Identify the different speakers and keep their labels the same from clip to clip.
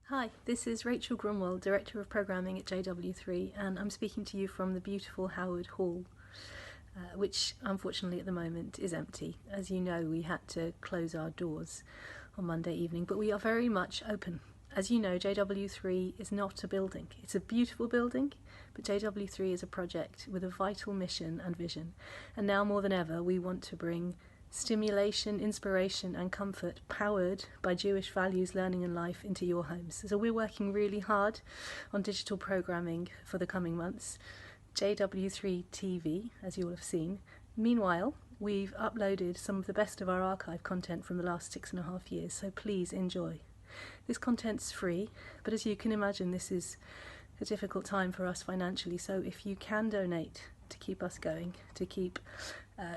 Speaker 1: Hi, this is Rachel Grunwald, Director of Programming at JW3, and I'm speaking to you from the beautiful Howard Hall, which unfortunately at the moment is empty. As you know, we had to close our doors on Monday evening, but we are very much open. As you know, JW3 is not a building. It's a beautiful building, but JW3 is a project with a vital mission and vision. And now more than ever, we want to bring stimulation, inspiration and comfort powered by Jewish values, learning and life into your homes. So we're working really hard on digital programming for the coming months. JW3 TV, as you will have seen. Meanwhile, we've uploaded some of the best of our archive content from the last 6.5 years, so please enjoy. This content's free, but as you can imagine, this is a difficult time for us financially, so if you can donate to keep us going, to keep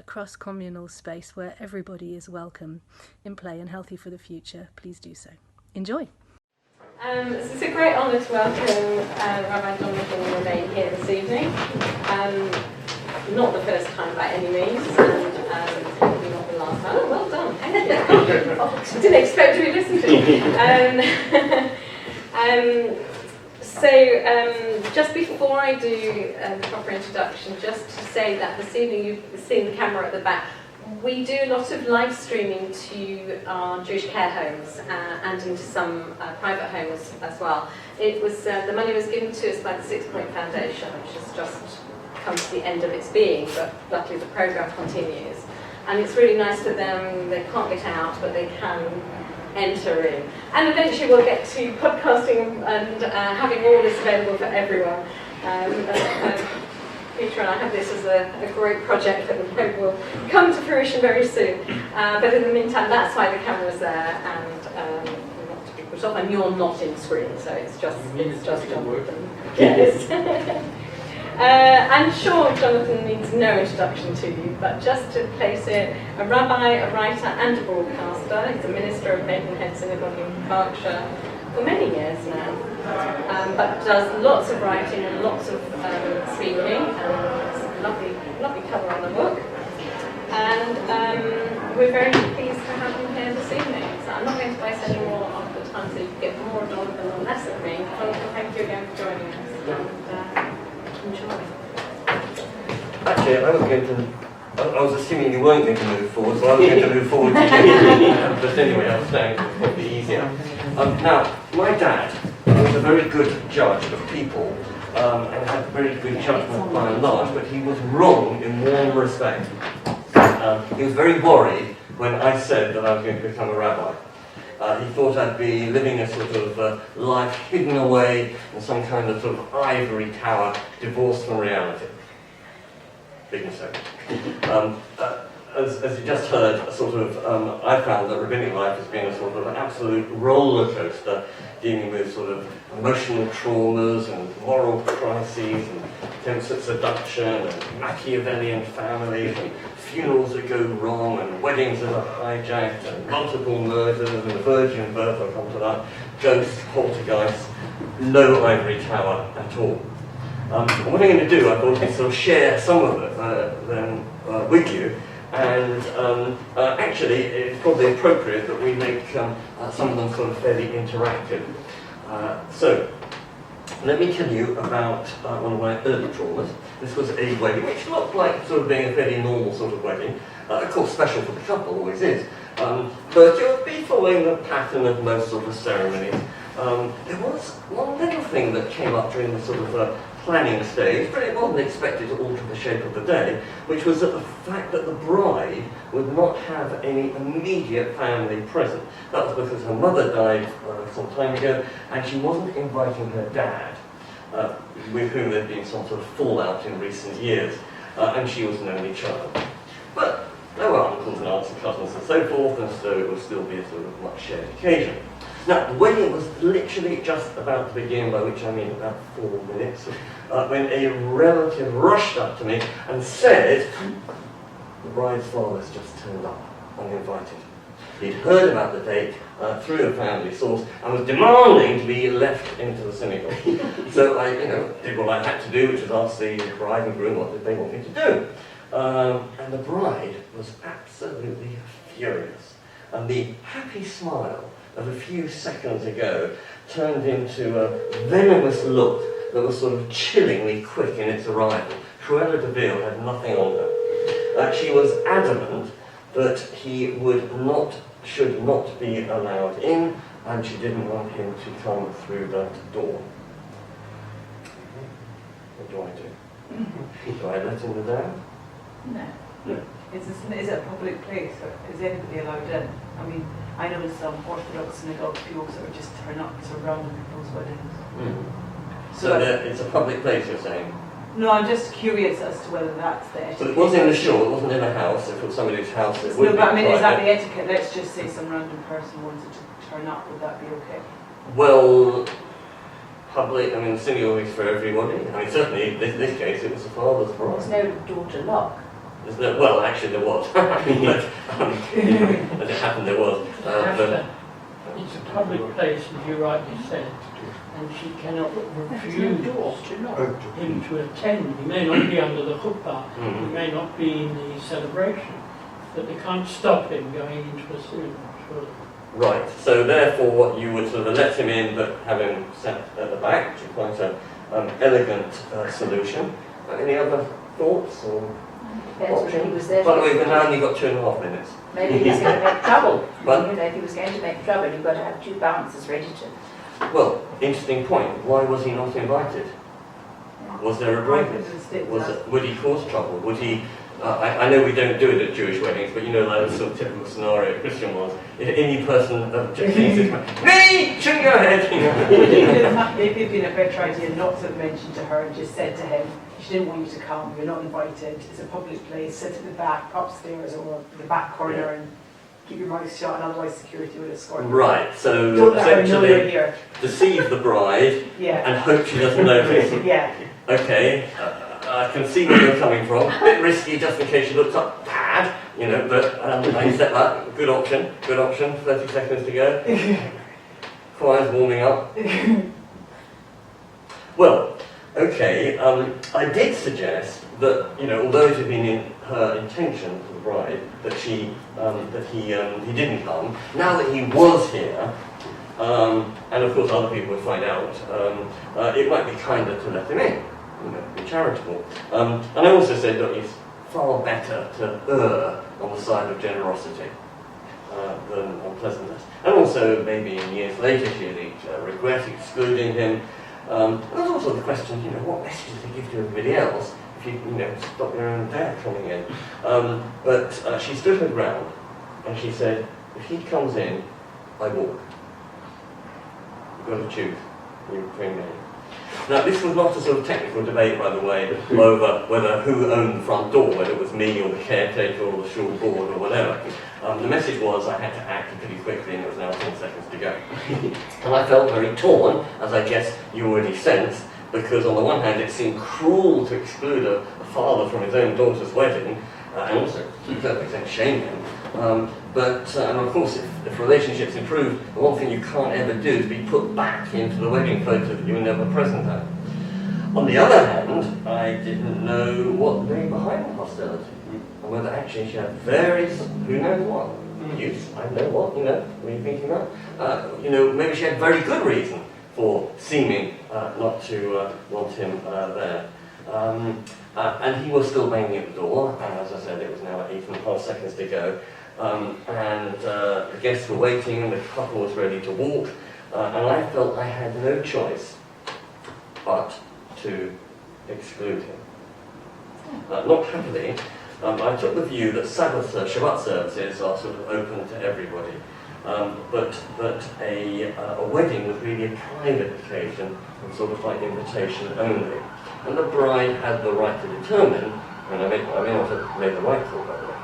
Speaker 1: cross-communal space where everybody is welcome in play and healthy for the future, please do so. Enjoy!
Speaker 2: It's a great honour to welcome Rabbi Jonathan and Rabbi here this evening. Not the first time by any means, and probably not the last time. Oh, well done, thank you. Oh, didn't expect to be listened to. Just before I do the proper introduction, just to say that this evening you've seen the camera at the back. We do a lot of live streaming to our Jewish care homes and into some private homes as well. It was the money was given to us by the 6 Point Foundation, which has just come to the end of its being, but luckily the programme continues. And it's really nice for them. They can't get out, but they can enter in. And eventually we'll get to podcasting and having all this available for everyone. Peter and I have this as a great project that we hope will come to fruition very soon. But in the meantime, that's why the camera's there, and not to be put off. And you're not in screen, so it's just Jonathan. Yes. I'm sure Jonathan needs no introduction to you, but just to place it, a rabbi, a writer, and a broadcaster. He's a minister of Maidenhead Synagogue in Berkshire for many years now, but does lots of writing and lots of speaking, and it's a lovely cover on the book. And we're very pleased to have him here this evening. So I'm not going to waste any more of the time so you can get more of Jonathan and less of me. Jonathan, thank you again for joining us. And, enjoy.
Speaker 3: Actually, I was assuming you weren't going to move forward, so I was going to move forward to you. But anyway, I was saying it's probably easier. Now, my dad was a very good judge of people and had very good judgment by and large, but he was wrong in one respect. He was very worried when I said that I was going to become a rabbi. He thought I'd be living a sort of life hidden away in some kind of sort of ivory tower, divorced from reality. Big mistake. As you just heard, I found that rabbinic life has been a sort of an absolute roller coaster, dealing with sort of emotional traumas and moral crises and attempts at seduction and Machiavellian families and funerals that go wrong and weddings that are hijacked and multiple murders and a virgin birth, I'll come to that, ghosts, poltergeists, no ivory tower at all. What I'm going to do, I thought, is sort of share some of it with you, and actually it's probably appropriate that we make some of them sort of fairly interactive. So, let me tell you about one of my early traumas. This was a wedding which looked like sort of being a fairly normal sort of wedding. Of course, special for the couple, always is. But it would be following the pattern of most sort of ceremonies. There was one little thing that came up during the sort of planning stage, but it wasn't expected to alter the shape of the day, which was that the fact that the bride would not have any immediate family present. That was because her mother died some time ago, and she wasn't inviting her dad, with whom there'd been some sort of fallout in recent years, and she was an only child. But there were uncles and aunts and cousins and so forth, and so it would still be a sort of much shared occasion. Now, the wedding was literally just about to begin, by which I mean about 4 minutes, when a relative rushed up to me and said, "The bride's father's just turned up, uninvited." He'd heard about the date through a family source and was demanding to be left into the synagogue. So I, did what I had to do, which was ask the bride and groom what did they want me to do. And the bride was absolutely furious. and the happy smile of a few seconds ago turned into a venomous look that was sort of chillingly quick in its arrival. Cruella de Vil had nothing on her. She was adamant that he should not be allowed in, and she didn't want him to come through that door. What do I do? Do I let him down?
Speaker 4: No. Is it a public place? Is anybody allowed in? I mean, I know in some Orthodox synagogues people sort of just turn up to random people's weddings.
Speaker 3: So it's a public place, you're saying?
Speaker 4: No, I'm just curious as to whether that's the etiquette.
Speaker 3: So it wasn't in the shul, it wasn't in a house. If it was somebody's house, it would be.
Speaker 4: No, but I mean, is that
Speaker 3: private.
Speaker 4: the etiquette? Let's just say some random person wanted to turn up. Would that be okay?
Speaker 3: Well, public, I mean, synagogue is for everybody. I mean, certainly, in this case, it was the father's bride.
Speaker 5: There's no door to lock.
Speaker 3: There's no, well, actually, there was. But, as it happened, there was.
Speaker 6: It's a public place, as you rightly said, and she cannot refuse him to attend. He may not be under the chuppah, he may not be in the celebration, but they can't stop him going into a synagogue, surely.
Speaker 3: Right, so therefore you would sort of let him in but have him sat at the back, which is quite an elegant solution. Any other thoughts or
Speaker 5: Depends whether he was there.
Speaker 3: By the way, we've now only got 2.5 minutes.
Speaker 5: Maybe he was going to make trouble.
Speaker 3: What?
Speaker 5: You know, if he was going to make trouble, you've got to have two bouncers ready to.
Speaker 3: Well, interesting point. Why was he not invited? Was there a break? Would he cause trouble? Would he? I know we don't do it at Jewish weddings, but you know, like the sort of typical scenario Christian was. If any person me shouldn't go ahead.
Speaker 4: Maybe it'd been a better idea not to have mentioned to her and just said to him, she didn't want you to come, you're not invited, it's a public place, sit at the back, upstairs or the back corner and keep your mouth shut, and otherwise security would escort you.
Speaker 3: Right, so
Speaker 4: Don't let her know you're
Speaker 3: essentially
Speaker 4: here.
Speaker 3: deceive the bride
Speaker 4: Yeah.
Speaker 3: and hope she doesn't notice.
Speaker 4: Yeah.
Speaker 3: Okay, I can see where you're coming from. A bit risky just in case she looks up bad, you know, but I accept that. Good option, 30 seconds to go. Fire's warming up. Well, okay, I did suggest that, you know, although it had been in her intention, the bride, that he didn't come, now that he was here, and of course other people would find out, it might be kinder to let him in, you know, be charitable. And I also said that it's far better to err on the side of generosity than unpleasantness. And also, maybe in years later, she'd regret excluding him. There's also the question, you know, what messages to give to everybody else if you know, stop your own dad coming in. But she stood her ground and she said, if he comes in, I walk. You've got to choose. You bring me. Now, this was not a sort of technical debate, by the way, over whether who owned the front door, whether it was me or the caretaker or the shul board or whatever. The message was I had to act pretty quickly and it was now 10 seconds to go. And I felt very torn, as I guess you already sensed, because on the one hand it seemed cruel to exclude a father from his own daughter's wedding, and also to a certain extent shame him. And of course, if relationships improve, the one thing you can't ever do is be put back into the wedding photo that you were never present at. On the other hand, I didn't know what lay behind the hostility, and whether actually she had various, who knows what, use, I know what, you know, what are you thinking about? You know, maybe she had very good reason for seeming not to want him there. And he was still banging at the door, and as I said, it was now 8.5 seconds to go. And the guests were waiting, and the couple was ready to walk, and I felt I had no choice but to exclude him. Not happily, I took the view that Shabbat services are sort of open to everybody, but a wedding was really a private occasion, and sort of like invitation only. And the bride had the right to determine, and I may not have made the right call, by the way,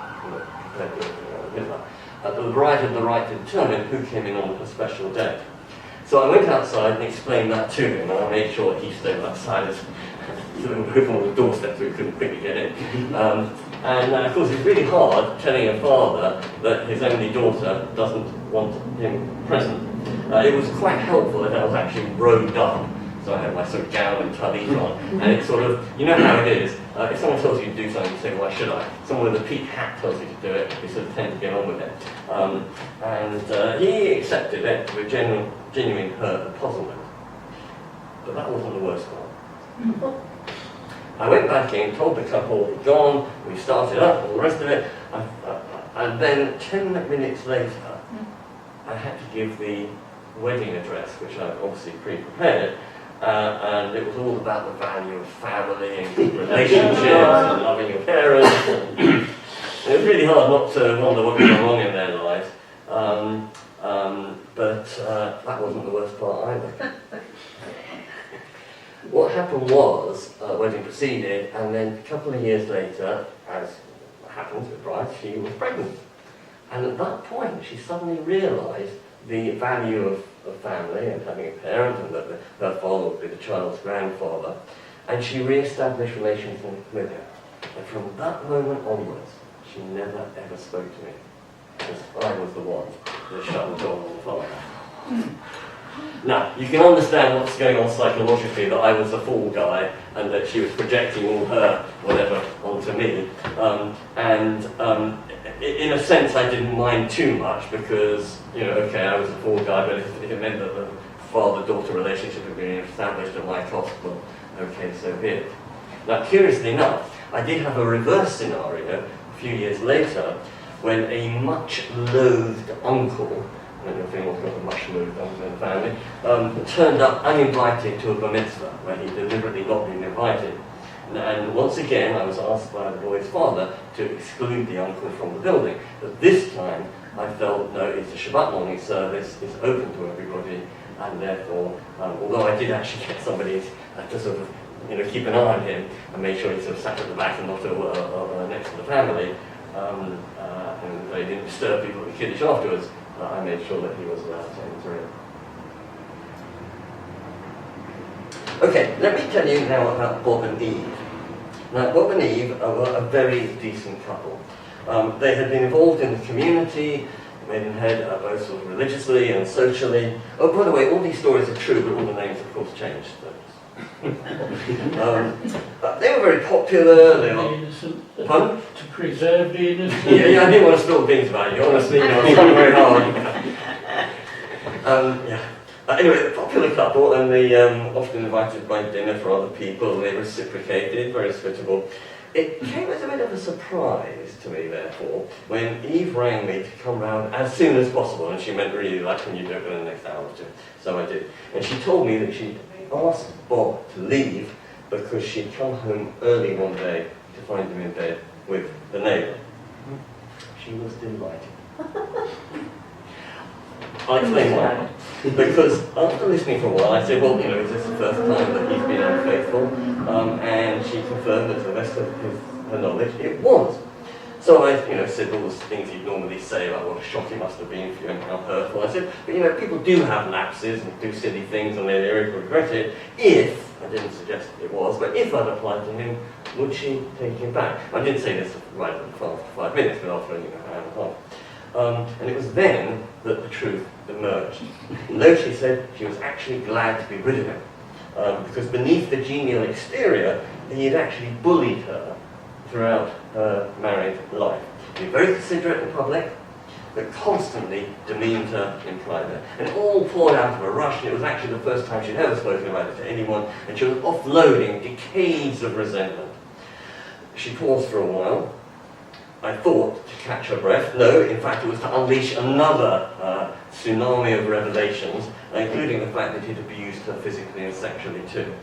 Speaker 3: the bride had the right to determine who came in on a special day. So I went outside and explained that to him, and I made sure he stayed outside as sort of open on the doorstep so he couldn't quickly get in. And of course it's really hard telling a father that his only daughter doesn't want him present. It was quite helpful that I was actually robed up. So I had my sort of gown and talit on, and it's sort of, you know how it is, If someone tells you to do something, you say, why should I? Someone with a peak hat tells you to do it, you sort of tend to get on with it. And he accepted it with genuine hurt and puzzlement. But that wasn't the worst part. I went back in, told the couple he'd gone, we started up, all the rest of it, and then 10 minutes later, I had to give the wedding address, which I'd obviously pre-prepared, and it was all about the value of family and good relationships and loving your parents. And it was really hard not to wonder what was going wrong in their lives, but that wasn't the worst part either. What happened was, wedding proceeded, and then a couple of years later, as happens with brides, she was pregnant. And at that point, she suddenly realised the value of family and having a parent, and that her father would be the child's grandfather. And she re-established relations with him. And from that moment onwards, she never ever spoke to me, because I was the one that shut the door on the father. Now, you can understand what's going on psychologically, that I was the fool guy and that she was projecting all her whatever onto me. In a sense, I didn't mind too much because, you know, okay, I was a fool guy, but if it meant that the father-daughter relationship had been established at my cost, well, okay, so be it. Now, curiously enough, I did have a reverse scenario a few years later when a much-loathed uncle, I don't know if anyone's got a much-loathed uncle in the family, turned up uninvited to a bar mitzvah, where he'd deliberately not been invited. And once again, I was asked by the boy's father to exclude the uncle from the building. But this time, I felt, no, it's a Shabbat morning service, it's open to everybody, and therefore, although I did actually get somebody to sort of, you know, keep an eye on him and make sure he sort of sat at the back and not next to the family, and they didn't disturb people at the Kiddush afterwards, I made sure that he was allowed to enter in. Okay, let me tell you now about Bob and Eve. Now, Bob and Eve were a very decent couple. They had been involved in the community, Maidenhead, both sort of religiously and socially. Oh, by the way, all these stories are true, but all the names, of course, changed. They were very popular. They were
Speaker 6: innocent.
Speaker 3: Pardon?
Speaker 6: To preserve the innocent.
Speaker 3: Yeah, I didn't want to spill things about you. Honestly, you know, I was trying very hard. Yeah. Anyway, a popular couple, and they often invited by dinner for other people, and they reciprocated, very hospitable. It came as a bit of a surprise to me, therefore, when Eve rang me to come round as soon as possible, and she meant really, like, can you do it within the next hour or two? So I did. And she told me that she'd asked Bob to leave because she'd come home early one day to find him in bed with the neighbour. She was delighted. I'll explain why. Because after listening for a while, I said, well, you know, is this the first time that he's been unfaithful? And she confirmed that to the best of her knowledge, it was. So I, you know, said all those things you'd normally say about what a shock it must have been for you and how hurtful. I said, but you know, people do have lapses and do silly things and they regret it. If, I didn't suggest it was, but if I'd applied to him, would she take him back? I didn't say this right after 5 minutes, but after, you know, an hour and a half. And it was then that the truth emerged. Though she said she was actually glad to be rid of him, because beneath the genial exterior, he had actually bullied her throughout her married life. He was very considerate in public, but constantly demeaned her in private. And it all poured out of a rush, and it was actually the first time she'd ever spoken about it to anyone, and she was offloading decades of resentment. She paused for a while. I thought to catch her breath. No, in fact, it was to unleash another tsunami of revelations, including the fact that he'd abused her physically and sexually too.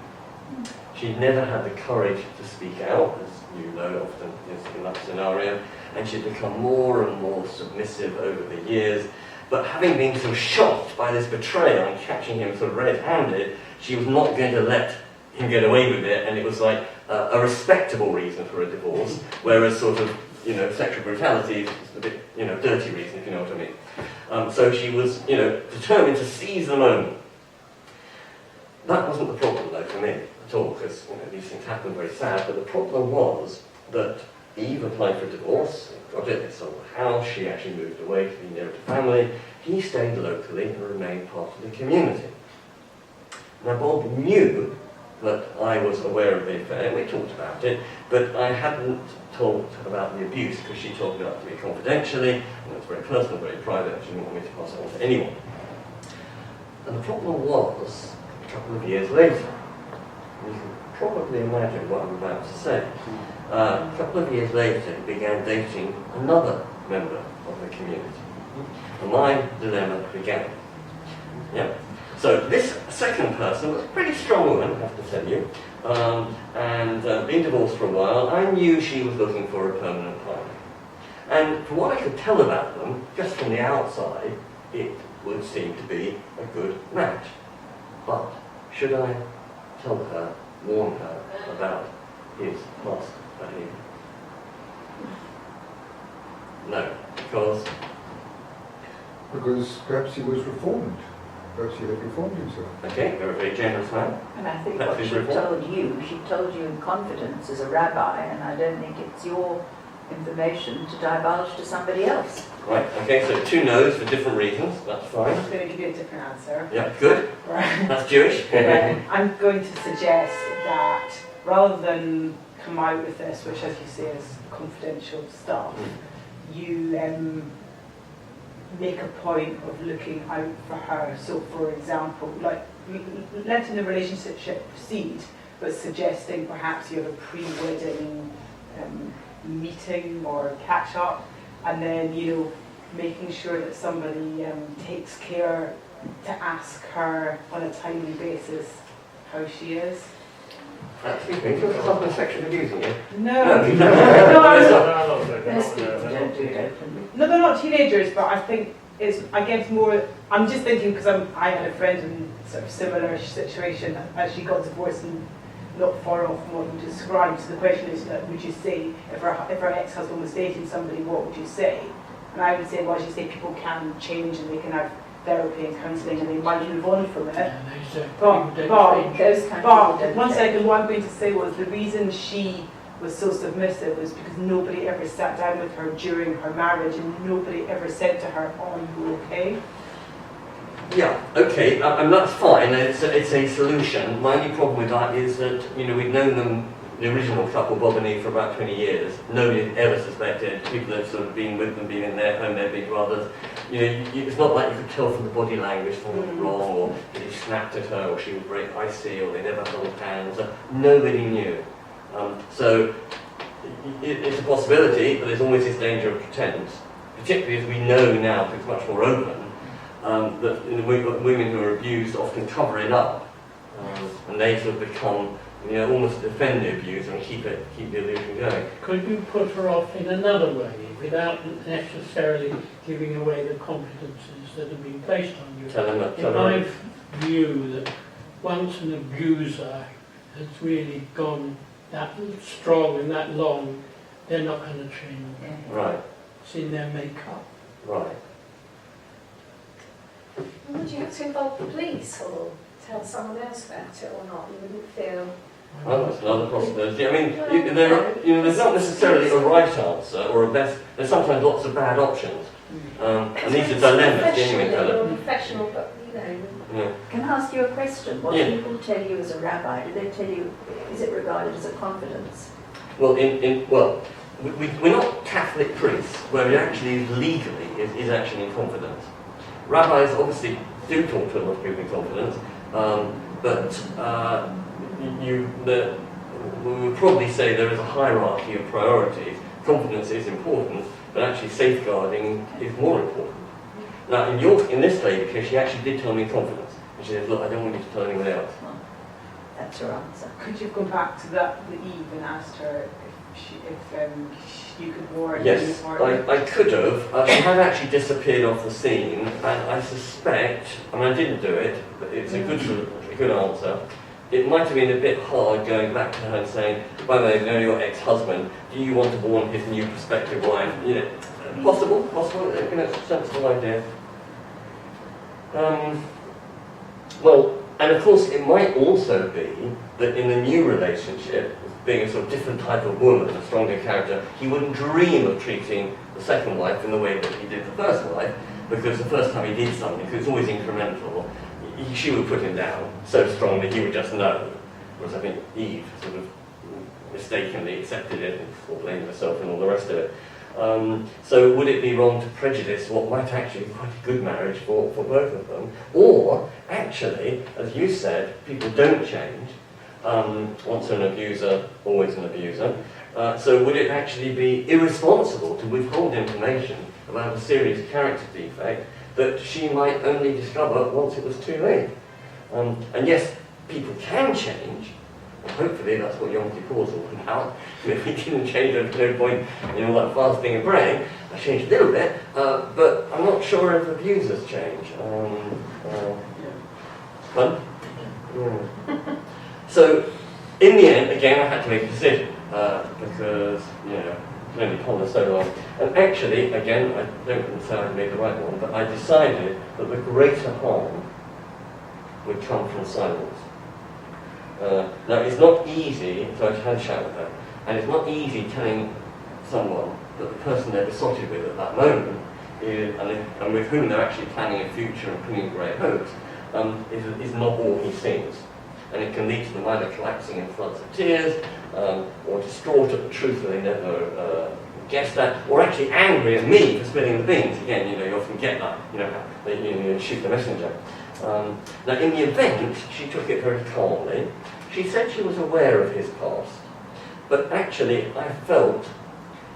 Speaker 3: She'd never had the courage to speak out, as you know often is in that scenario, and she'd become more and more submissive over the years. But having been so shocked by this betrayal and catching him sort of red-handed, she was not going to let him get away with it, and it was like a respectable reason for a divorce, whereas sort of, you know, sexual brutality is a bit, you know, dirty reason, if you know what I mean. So she was, you know, determined to seize the moment. That wasn't the problem, though, for me at all, because, you know, these things happen, very sad, but the problem was that Eve applied for a divorce, got it, they sold the house, she actually moved away to be nearer to family, he stayed locally and remained part of the community. Now, Bob knew that I was aware of the affair, we talked about it, but I hadn't talked about the abuse because she told me that to me confidentially, and it was very personal, very private, and she didn't want me to pass it on to anyone. And the problem was, a couple of years later, you can probably imagine what I'm about to say. A couple of years later, he began dating another member of the community. And my dilemma began. Yeah. So this second person was a pretty strong woman, I have to tell you, and been divorced for a while. I knew she was looking for a permanent partner. And from what I could tell about them, just from the outside, it would seem to be a good match. But should I tell her, warn her about his past behaviour? No,
Speaker 7: because perhaps he was reformed. Perhaps he had reformed himself.
Speaker 3: Okay, you're a very generous man.
Speaker 5: And I think
Speaker 3: That's
Speaker 5: what
Speaker 3: his
Speaker 5: she
Speaker 3: report.
Speaker 5: told you in confidence as a rabbi, and I don't think it's your information to divulge to somebody else.
Speaker 3: Right, okay, so 2 no's for different reasons, that's fine.
Speaker 4: I'm going to give you a different answer.
Speaker 3: Yeah, good.
Speaker 4: Right.
Speaker 3: That's Jewish.
Speaker 4: I'm going to suggest that rather than come out with this, which as you say is confidential stuff, you make a point of looking out for her. So for example, like letting the relationship proceed, but suggesting perhaps you have a pre-wedding meeting or catch up, and then making sure that somebody takes care to ask her on a timely basis how she is.
Speaker 3: Excuse me, you're something sexually abusing you?
Speaker 4: No,
Speaker 5: Most people don't do it openly.
Speaker 4: no, they're not teenagers, but I think it's, I guess more, I'm just thinking because I had a friend in sort of similar situation as she got divorced and not far off from what you described. So the question is, would you say, if her ex-husband was dating somebody, what would you say? And I would say, well, as you say, people can change and they can have therapy and counselling and they might move on from it. But one second, what I'm going to say was the reason she was so submissive was because nobody ever sat down with her during her marriage and nobody ever said to her, are you okay?
Speaker 3: Yeah, okay, and that's fine, it's a solution. My only problem with that is that, we've known them, the original couple, Bob and Eve, for about 20 years. Nobody ever suspected. People have sort of been with them, been in their home, their big brothers. It's not like you could tell from the body language something was wrong, or that he snapped at her, or she was very icy, or they never held hands. Nobody knew. So it's a possibility, but there's always this danger of pretense, particularly as we know now, because it's much more open, that women who are abused often cover it up, and they sort of become almost defend the abuser and keep the illusion going.
Speaker 6: Could you put her off in another way, without necessarily giving away the confidences that have been placed on you?
Speaker 3: Tell them that.
Speaker 6: In my view, that once an abuser has really gone that strong and that long, they're not going to change.
Speaker 3: Right.
Speaker 6: It's in their makeup.
Speaker 3: Right.
Speaker 8: Would you have to involve the police or tell someone else about it or not? You wouldn't feel...
Speaker 3: Well, that's another possibility. I mean, there's not necessarily a right answer or a best. There's sometimes lots of bad options, and these are dilemmas. Genuine dilemmas.
Speaker 8: Professional, but
Speaker 3: Yeah.
Speaker 5: Can I ask you a question? What
Speaker 3: Yeah.
Speaker 5: people tell you as a rabbi, do they tell you, is it regarded as a confidence?
Speaker 3: Well, we're not Catholic priests, where it actually is legally is actually in confidence. Rabbis obviously do talk to a lot of people in confidence, but we would probably say there is a hierarchy of priorities. Confidence is important, but actually safeguarding is more important. Now, in this lady, because she actually did tell me in confidence, and she said, "Look, I don't want you to tell anyone else."
Speaker 5: Well, that's her answer.
Speaker 4: Could you have gone back to the Eve and asked her if you could warn
Speaker 3: Yes,
Speaker 4: or
Speaker 3: I could have. She had actually disappeared off the scene, and I suspect, I didn't do it, but it's a good answer. It might have been a bit hard going back to her and saying, by the way, I know your ex-husband, do you want to warn his new prospective wife? Possible, it's a sensible idea. Well, and of course it might also be that in the new relationship, being a sort of different type of woman, a stronger character, he wouldn't dream of treating the second wife in the way that he did the first wife, because the first time he did something, because it's always incremental, she would put him down so strongly he would just know. whereas I think Eve sort of mistakenly accepted it and blamed herself and all the rest of it. So would it be wrong to prejudice what might actually be quite a good marriage for both of them? Or, actually, as you said, people don't change. Once an abuser, always an abuser. So would it actually be irresponsible to withhold information about a serious character defect that she might only discover once it was too late? And yes, people can change, and hopefully that's what Yom Kippur's all about. If we didn't change, there's no point in all that fasting and praying. I changed a little bit, but I'm not sure if abusers change. Fun? Yeah. So, in the end, again, I had to make a decision, because, you know, I can only ponder so long. And actually, again, I don't say I made the right one, but I decided that the greater harm would come from silence. Now, it's not easy, so I had a chat with her, and it's not easy telling someone that the person they're besotted with at that moment, and with whom they're actually planning a future and putting great hopes, is not all he seems. And it can lead to them either collapsing in floods of tears, or distraught at the truth that they never guessed at, or actually angry at me for spilling the beans. Again, you know, you often get that, you know, you shoot the messenger. Now, in the event, she took it very calmly. She said she was aware of his past, but actually, I felt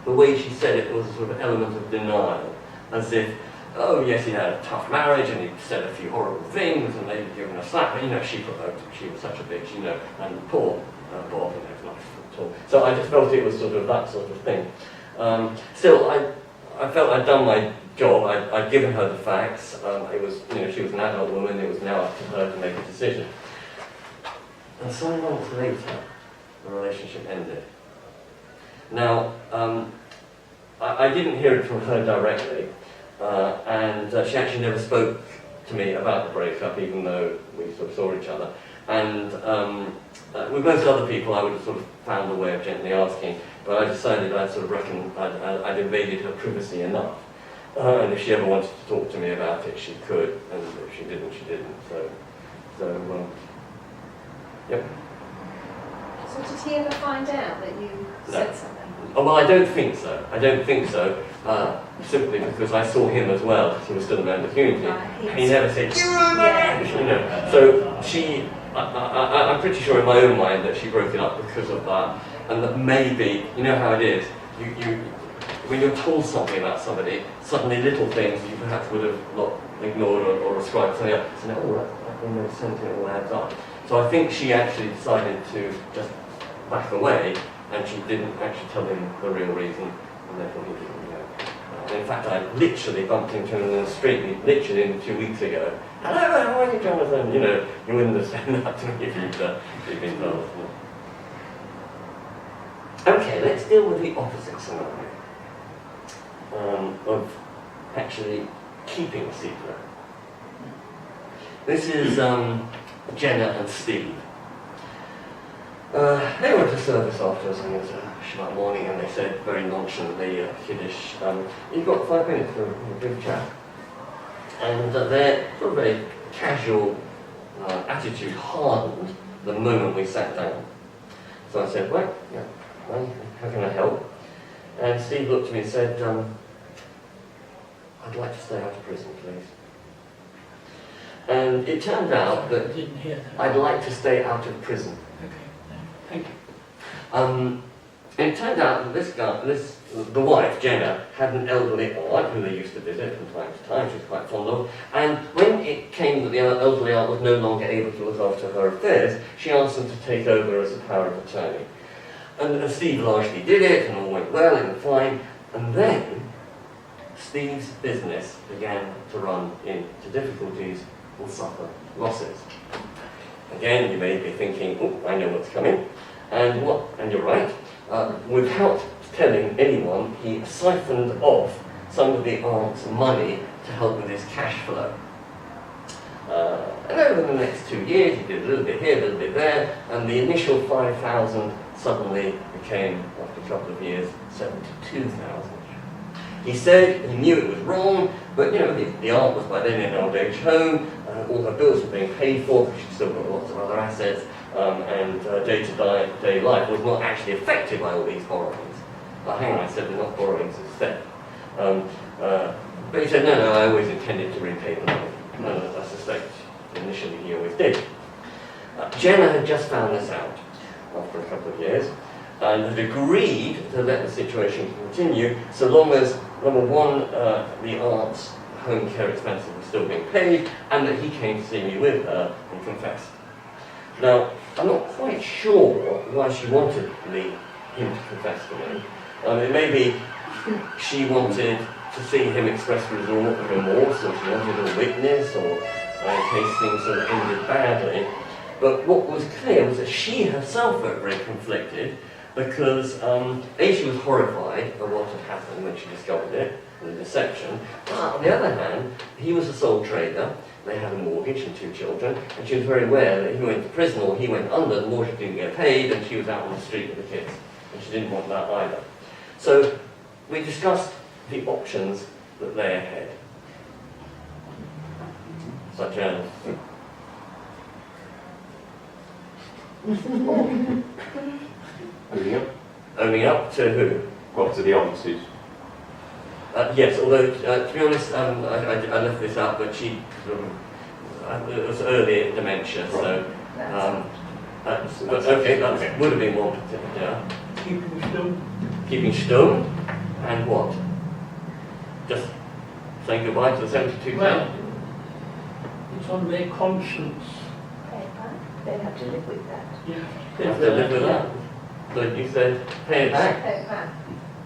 Speaker 3: the way she said it was a sort of element of denial, as if, oh yes, he had a tough marriage and he said a few horrible things and maybe given a slap, but you know, she provoked him, she was such a bitch, you know, and poor Bob, you know, not at all. So I just felt it was sort of that sort of thing. Still, I felt I'd done my job. I'd given her the facts. It was, you know, she was an adult woman. It was now up to her to make a decision. And some months later, the relationship ended. Now, I didn't hear it from her directly, and she actually never spoke to me about the breakup, even though we sort of saw each other. And with most other people, I would have sort of found a way of gently asking, but I decided I'd sort of reckoned I'd invaded her privacy enough. And if she ever wanted to talk to me about it, she could, and if she didn't, she didn't. So yep.
Speaker 8: So did he ever find out that you said something?
Speaker 3: Oh, well, I don't think so. I don't think so, simply because I saw him as well, because he was still a member of the community, and he never said, "You were married!" You know. So she, I'm pretty sure in my own mind that she broke it up because of that, and that maybe, you know how it is, you when you're told something about somebody, suddenly little things you perhaps would have not ignored or ascribed something else. So now, oh, that makes sense, it all adds up. So I think she actually decided to just back away, and she didn't actually tell him the real reason, and therefore he didn't know. In fact, I literally bumped into him in the street, literally 2 weeks ago. Hello, how are you, Jonathan? You know, you wouldn't have said that to me if you'd been told. Okay, let's deal with the opposite scenario. Of actually keeping a secret. This is Jenna and Steve. They went to service after us, and it was a Shabbat morning, and they said very nonchalantly, Kiddush, you've got 5 minutes for a brief chat. And their sort of very casual attitude hardened the moment we sat down. So I said, well, yeah, how can I help? And Steve looked at me and said, I'd like to stay out of prison, please. And it turned out that
Speaker 6: I didn't hear that.
Speaker 3: I'd like to stay out of prison.
Speaker 6: Okay, thank you.
Speaker 3: And it turned out that the wife, Jenna, had an elderly aunt who they used to visit from time to time, she was quite fond of. And when it came that the elderly aunt was no longer able to look after her affairs, she asked them to take over as a power of attorney. And Steve largely did it, and all went well and fine. And then Steve's business began to run into difficulties and suffer losses. Again, you may be thinking, oh, I know what's coming. And you're right. Without telling anyone, he siphoned off some of the aunt's money to help with his cash flow. And over the next 2 years, he did a little bit here, a little bit there, and the initial 5,000 suddenly became, after a couple of years, 72,000. He said he knew it was wrong, but you know, the aunt was by then in an old age home, all her bills were being paid for, because she'd still got lots of other assets, and day-to-day life was not actually affected by all these borrowings. But hang on, I said they're not borrowings, it's theft. But he said, no, I always intended to repay the money. I suspect initially he always did. Jenna had just found this out after a couple of years and had agreed to let the situation continue so long as, number one, the aunt's home care expenses were still being paid and that he came to see me with her and confessed. Now, I'm not quite sure why she wanted him to confess to me. It may be she wanted to see him express remorse, or she wanted a witness, or in case things sort of ended badly. But what was clear was that she herself felt very conflicted because A, she was horrified by what had happened when she discovered it, the deception. But on the other hand, he was a sole trader, they had a mortgage and 2 children, and she was very aware that if he went to prison or he went under, the mortgage didn't get paid, and she was out on the street with the kids. And she didn't want that either. So we discussed the options that lay ahead, such as owning up to who?
Speaker 9: Well, to the answers.
Speaker 3: Yes, although to be honest, I left this out, but she it was early dementia, so but okay, that would have been one. Yeah.
Speaker 6: Keeping still.
Speaker 3: Keeping still, and what? Just saying goodbye to the 72,000.
Speaker 6: Well, it's on their conscience.
Speaker 5: They have to live with that.
Speaker 6: Yeah.
Speaker 3: You have to live with that. But you said pay it back.
Speaker 8: Pay it back.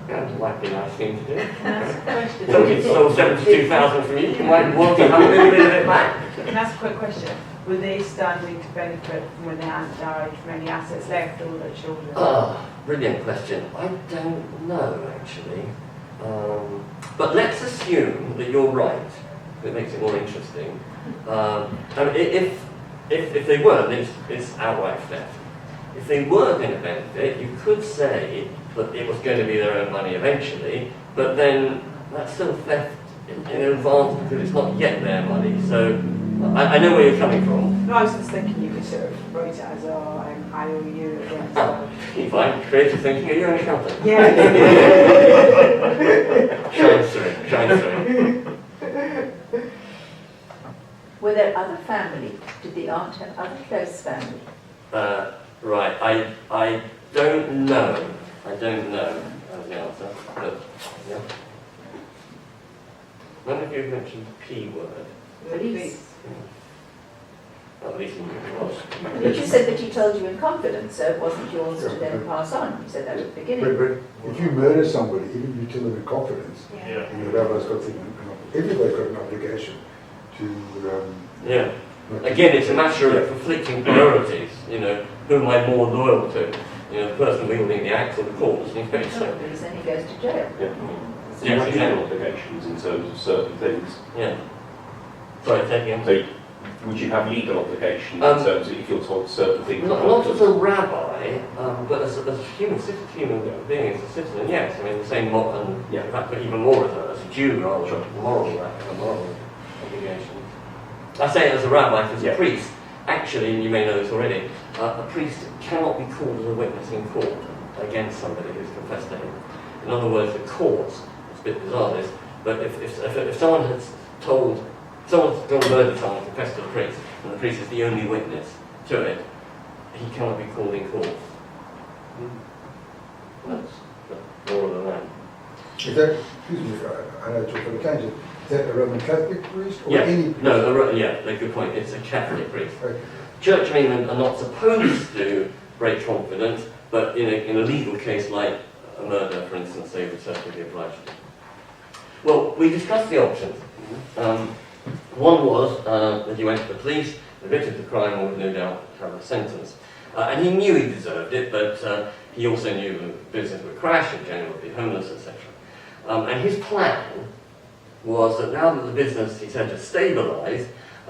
Speaker 3: That might be a nice thing to do.
Speaker 4: Can I ask a question?
Speaker 3: So it's sold 72,000 from you, you might want to have a little bit of it back.
Speaker 4: Can I ask a quick question? Were they standing to benefit from when their aunt died, from any assets left, or their children?
Speaker 3: Brilliant question. I don't know, actually. But let's assume that you're right. It makes it more interesting. If they weren't, it's outright theft. If they were going to benefit, you could say that it was going to be their own money eventually, but then that's still theft in advance because it's not yet their money. So I know where you're coming from.
Speaker 4: No, I was just thinking you could sort of write it as I owe you against.
Speaker 3: You find creative thinking, are you an accountant?
Speaker 4: Yeah.
Speaker 3: Shine through.
Speaker 5: Were there other family? Did the aunt have other close family?
Speaker 3: Right, I don't know. I don't know as the answer, but yeah. None of you mentioned the P word.
Speaker 5: Police.
Speaker 3: At least you was.
Speaker 5: But you said that he told you in confidence, so it wasn't yours to then pass on. You said that at the beginning.
Speaker 7: But if you murder somebody, even if you tell them in confidence,
Speaker 8: Yeah.
Speaker 7: and the rabbi's got everybody's got an obligation to.
Speaker 3: Yeah. Again, it's a matter of conflicting priorities. You know, who am I more loyal to? You know, the person wielding the axe or the corpse. You know, so.
Speaker 5: Because then he goes to jail.
Speaker 9: Yeah.
Speaker 3: Yes,
Speaker 9: You have
Speaker 3: exactly.
Speaker 9: legal obligations in terms of certain things.
Speaker 3: Yeah. Sorry, take it.
Speaker 9: So, would you have legal obligations in terms of if you're told certain things?
Speaker 3: Not as a rabbi, but as a human being, as a citizen, yes. I mean, the same, and in fact, but even more as a Jew, rather than a moral obligation. I say it as a rabbi, because a priest, actually, and you may know this already, a priest cannot be called as a witness in court against somebody who's confessed to him. In other words, the courts, it's a bit bizarre this, but if someone has told, someone's gone to murder someone, confessed to the priest, and the priest is the only witness to it, he cannot be called in court. That's more than that.
Speaker 7: Is that, excuse me, I know it's for the tangent, is that a Roman Catholic priest or any priest?
Speaker 3: No, good point. It's a Catholic priest.
Speaker 7: Okay.
Speaker 3: Church of England are not supposed to break confidence, but in a legal case like a murder, for instance, they would certainly be obliged to. Well, we discussed the options. One was that he went to the police, admitted the crime, and would no doubt have a sentence. And he knew he deserved it, but he also knew the business would crash and Jenny would be homeless, etc. And his plan was that now that the business, he said, had stabilised,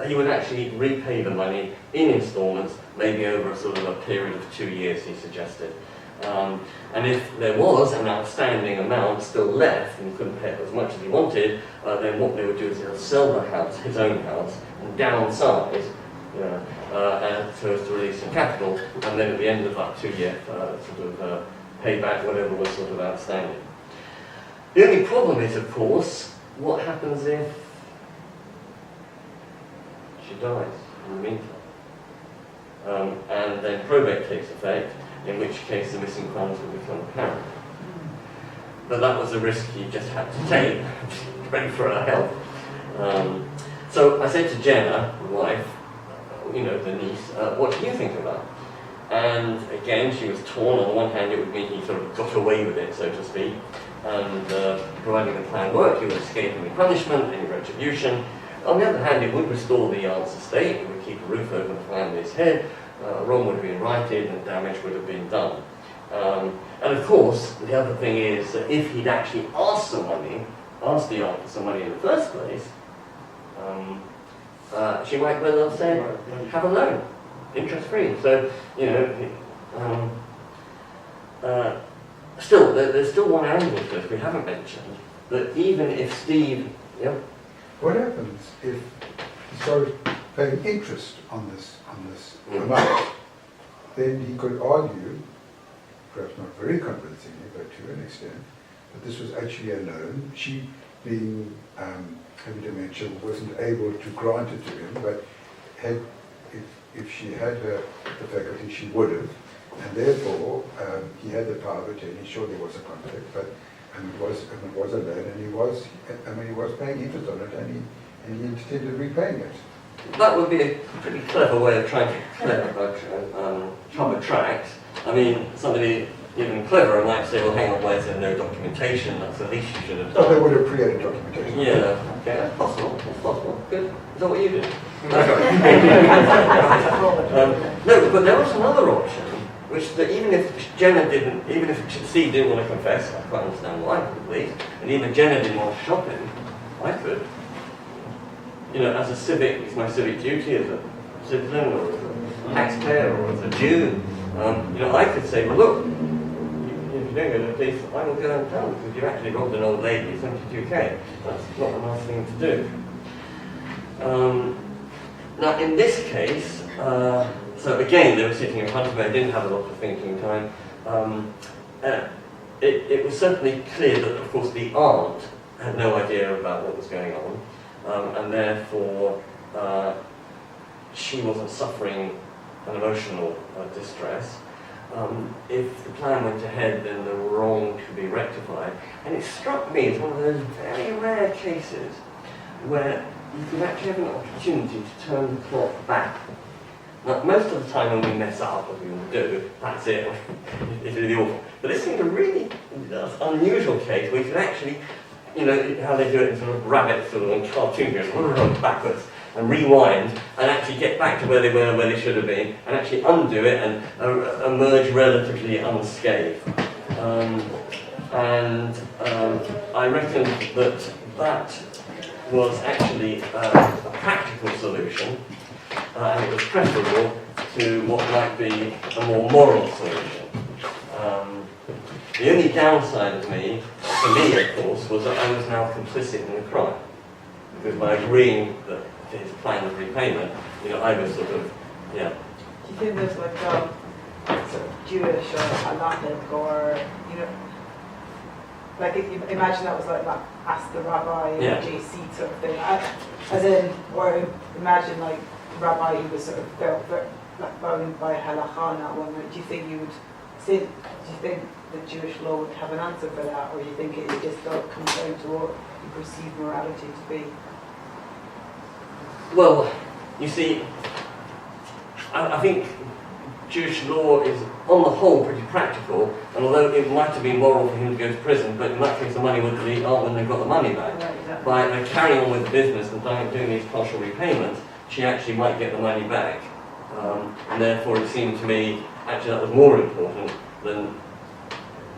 Speaker 3: he would actually repay the money in instalments, maybe over a sort of a period of 2 years, he suggested. And if there was an outstanding amount still left and he couldn't pay as much as he wanted, then what they would do is they'll sell the house, his own house, and downsize and so as to release some capital, and then at the end of that 2-year pay back whatever was sort of outstanding. The only problem is, of course, what happens if she dies in the meantime? And then probate takes effect, in which case the missing funds will become apparent. But that was a risk he just had to take, ready for her health. So I said to Jenna, the wife, the niece, what do you think of that? And again, she was torn. On the one hand, it would mean he sort of got away with it, so to speak, and providing the plan worked, he would escape any punishment, any retribution. On the other hand, it would restore the aunt's estate, it would keep a roof over the family's head, wrong would have been righted, and damage would have been done. And of course, the other thing is that if he'd actually asked the aunt for some money in the first place, she might well have said, have a loan, interest-free. So, still, there's still one angle to this we haven't mentioned, that even if Steve,
Speaker 7: What happens if he started paying interest on this amount? Then he could argue, perhaps not very convincingly, but to an extent, that this was actually a loan. She, being having dementia, wasn't able to grant it to him, but if she had the faculty, she would have, and therefore he had the power of attorney. Sure, there was a conflict, but it was a loan, and he was paying interest on it, and he intended repaying it.
Speaker 3: That would be a pretty clever way of trying to cover tracks. I mean, somebody even cleverer might say, well, hang on, why is there no documentation? That's the least you should have done.
Speaker 7: Well, they would have created documentation.
Speaker 3: Yeah, okay, that's possible. Good. Is that what you did? No, but there was another option, which that even if Steve didn't want to confess, I quite understand why, at least, and even Jenna didn't want to shop him, I could. As a civic, it's my civic duty as a citizen or as a taxpayer or as a Jew. I could say, well, look, if you're doing it, at least I will go and tell because you've actually robbed an old lady, 72k. That's not a nice thing to do. Now, in this case, so again, they were sitting in front of me, I didn't have a lot of thinking time. It was certainly clear that, of course, the aunt had no idea about what was going on. And therefore, she wasn't suffering an emotional distress. If the plan went ahead, then the wrong could be rectified. And it struck me as one of those very rare cases where you could actually have an opportunity to turn the clock back. Now, most of the time when we mess up, as we all do, that's it. It's really awful. But this seemed a really unusual case where you could actually, how they do it in sort of rabbit sort of on cartoon here, run backwards and rewind and actually get back to where they were, where they should have been, and actually undo it and emerge relatively unscathed. I reckon that was actually a practical solution, and it was preferable to what might be a more moral solution. The only downside for me, of course, was that I was now complicit in the crime. Because by agreeing that his plan of repayment, I was sort of,
Speaker 4: Do you think there's sort of Jewish or halachic or, imagine that was like ask the rabbi or JC sort of thing. Or imagine like the rabbi who was sort of felt bound by halakha in that one. Do you think the Jewish law would have an answer for that, or do you think it just comes down to what you perceive morality to be?
Speaker 3: Well, you see, I think Jewish law is, on the whole, pretty practical, and although it might have been moral for him to go to prison, but in that case the money would be when they got the money back.
Speaker 4: Right, exactly.
Speaker 3: By carrying on with the business and doing these partial repayments, she actually might get the money back. And therefore it seemed to me, actually that was more important than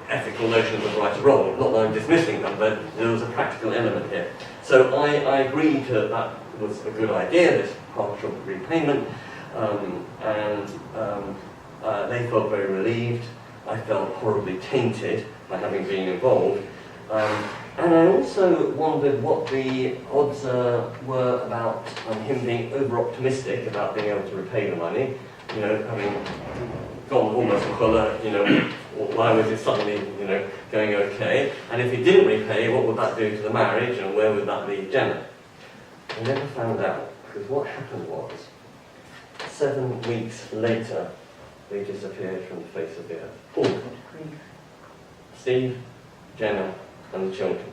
Speaker 3: ethical notions of right or wrong. Not that I'm dismissing them, but there was a practical element here. So I agreed that was a good idea, this partial repayment, they felt very relieved. I felt horribly tainted by having been involved. And I also wondered what the odds were about him being over-optimistic about being able to repay the money, you know, having gone almost fuller, you know, why was it suddenly, you know, going okay? And if he didn't repay, what would that do to the marriage, and where would that leave Jenna? I never found out, because what happened was, 7 weeks later, they disappeared from the face of the earth. All. Steve, Jenna, and the children.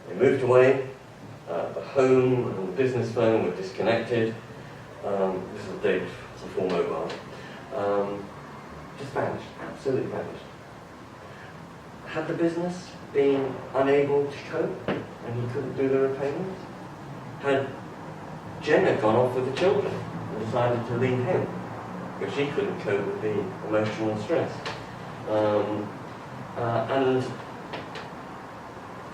Speaker 3: They moved away, the home and the business phone were disconnected. This is the day before mobile. Just vanished, absolutely vanished. Had the business been unable to cope and he couldn't do the repayments? Had Jenna gone off with the children and decided to leave him because she couldn't cope with the emotional stress?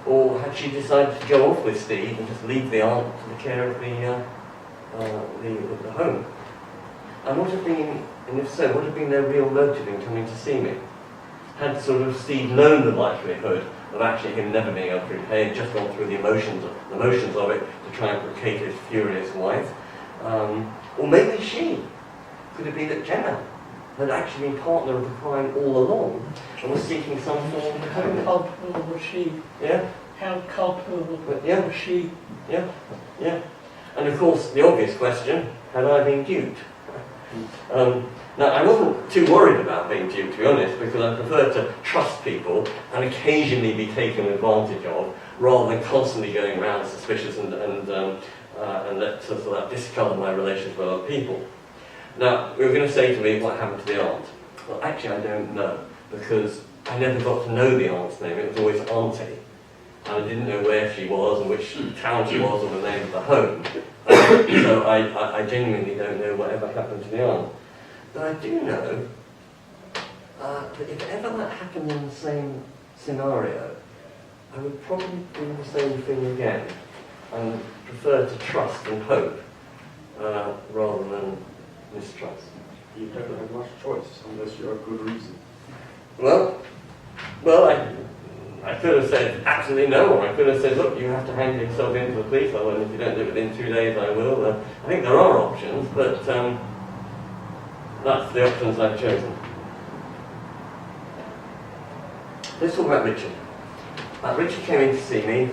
Speaker 3: Or had she decided to go off with Steve and just leave the aunt to the care of the home? And what had been, and if so, what had been their real motive in coming to see me? Had sort of Steve known the likelihood of actually him never being able to repay and just gone through the emotions of it to try and placate his furious wife? Or maybe she, could it be that Jenna had actually been partner of the crime all along and was seeking some form of
Speaker 6: How
Speaker 3: repayment?
Speaker 6: culpable was she?
Speaker 3: Yeah?
Speaker 6: How culpable
Speaker 3: Yeah.
Speaker 6: was she?
Speaker 3: Yeah, yeah. And of course, the obvious question, had I been duped? Now, I wasn't too worried about being duped, to be honest, because I prefer to trust people and occasionally be taken advantage of, rather than constantly going around suspicious and let sort of that discolour my relations with other people. Now, you were going to say to me, what happened to the aunt? Well, actually, I don't know, because I never got to know the aunt's name. It was always Auntie. And I didn't know where she was and which town she was or the name of the home. So I genuinely don't know whatever happened to the aunt. But I do know that if ever that happened in the same scenario, I would probably do the same thing again and prefer to trust and hope rather than mistrust.
Speaker 9: You don't have much choice unless you have good reason.
Speaker 3: Well, I could have said absolutely no, or I could have said, look, you have to hand yourself in to the police, and if you don't do it within 2 days, I will. I think there are options, but that's the options I've chosen. Let's talk about Richard. Richard came in to see me,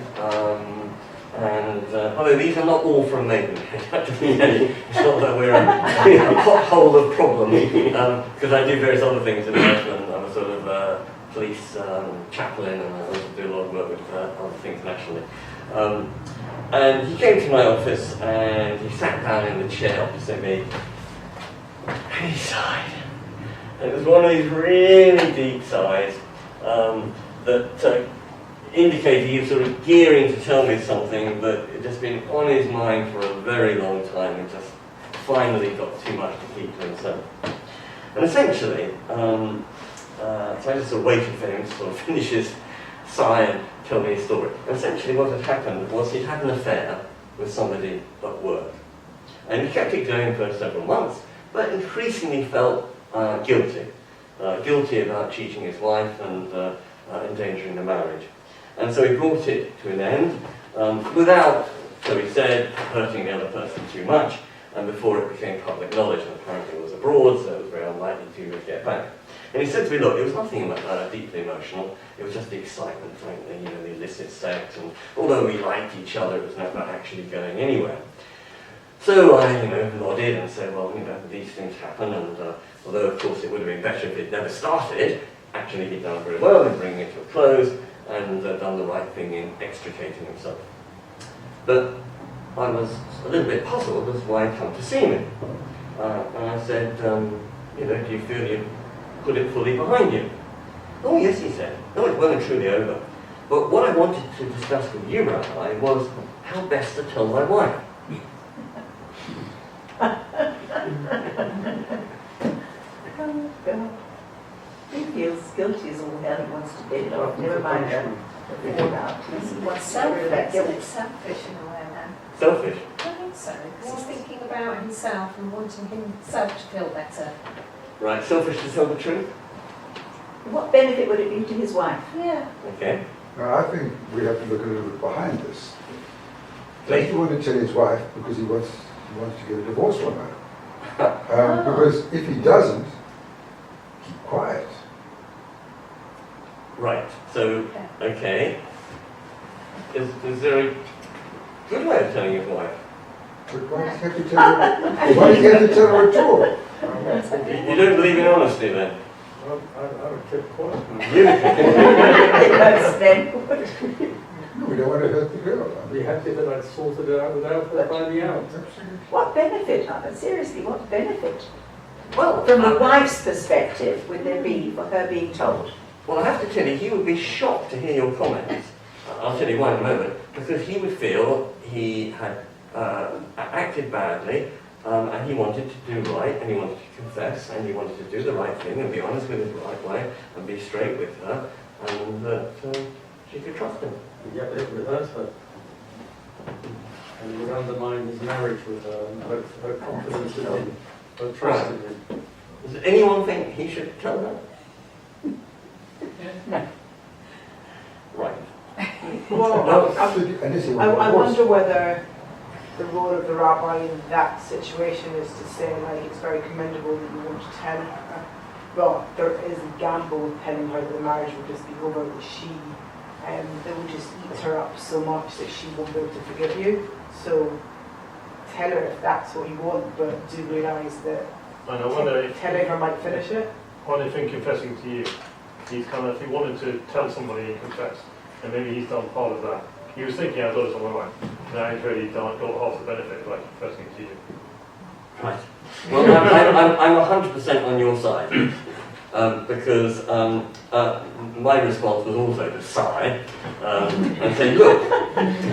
Speaker 3: and although these are not all from Maidenhead, it's not that we're a pothole of problems, because I do various other things in life, and I'm a sort of police chaplain, and I also do a lot of work with other things nationally. And he came to my office and he sat down in the chair opposite me and he sighed. And it was one of these really deep sighs that indicated he was sort of gearing to tell me something that had just been on his mind for a very long time and just finally got too much to keep to himself. And essentially, so I just sort of waited for him to sort of finish his sigh and tell me his story. And essentially what had happened was he'd had an affair with somebody at work. And he kept it going for several months, but increasingly felt guilty. Guilty about cheating his wife and endangering the marriage. And so he brought it to an end without, so he said, hurting the other person too much, and before it became public knowledge, and apparently it was abroad, so it was very unlikely to get back. And he said to me, look, it was nothing deeply emotional, it was just the excitement, frankly, you know, the illicit sex, and although we liked each other, it was never actually going anywhere. So I, nodded and said, well, these things happen, and although of course it would have been better if it never started, actually he'd done very well in bringing it to a close, and done the right thing in extricating himself. But I was a little bit puzzled as to why he'd come to see me. And I said, do you feel you've put it fully behind you? Oh yes, he said. No, it's well and truly over. But what I wanted to discuss with you, Rabbi, was how best to tell my wife.
Speaker 5: Oh, God. He feels guilty as all hell. He wants to get it off. Never mind her.
Speaker 8: What's selfish? It's selfish in a way, then.
Speaker 3: Selfish?
Speaker 8: I think so, because he's thinking about himself and wanting himself to feel better.
Speaker 3: Right, selfish to tell the truth?
Speaker 5: What benefit would it be to his wife?
Speaker 8: Yeah.
Speaker 3: Okay.
Speaker 7: Now, I think we have to look a little bit behind this. Does he want to tell his wife because he wants to get a divorce from her? Because if he doesn't, keep quiet.
Speaker 3: Right. So, okay. Is there a good way of telling your wife?
Speaker 7: But why does he have to tell her? Why does he have to tell her at all?
Speaker 3: You don't believe in honesty then?
Speaker 10: I would keep quiet.
Speaker 3: You?
Speaker 5: That's then.
Speaker 7: No, we don't want to hurt the girl.
Speaker 10: I'd be happy that I'd sorted it out without her finding out.
Speaker 5: What benefit, seriously, what benefit?
Speaker 3: Well,
Speaker 5: From the wife's perspective, would there be for her being told?
Speaker 3: Well, I have to tell you, he would be shocked to hear your comments. I'll tell you why in a moment. Because he would feel he had acted badly, and he wanted to do right, and he wanted to confess, and he wanted to do the right thing, and be honest with his wife, and be straight with her, and that she could trust him.
Speaker 10: Yeah, but it would hurt her. And it would undermine his marriage with her, and her confidence in him, her trust in him.
Speaker 3: Does anyone think he should tell her?
Speaker 5: No.
Speaker 3: Right.
Speaker 4: Well,
Speaker 7: And
Speaker 4: I wonder whether the role of the rabbi in that situation is to say, like, it's very commendable that you want to tell her. Well, there is a gamble with telling her that the marriage will just be over, that that will just eat her up so much that she won't be able to forgive you. So tell her if that's what you want, but do realise that
Speaker 10: And I wonder if
Speaker 4: telling her might finish it.
Speaker 10: what if in confessing to you, he's kind of, if he wanted to tell somebody he confessed, and maybe he's done part of that. He was thinking I've got it on my mind. Now he's really got half the benefit by confessing to you.
Speaker 3: Right. Well, I'm 100% on your side. Because my response was also to sigh and say, look,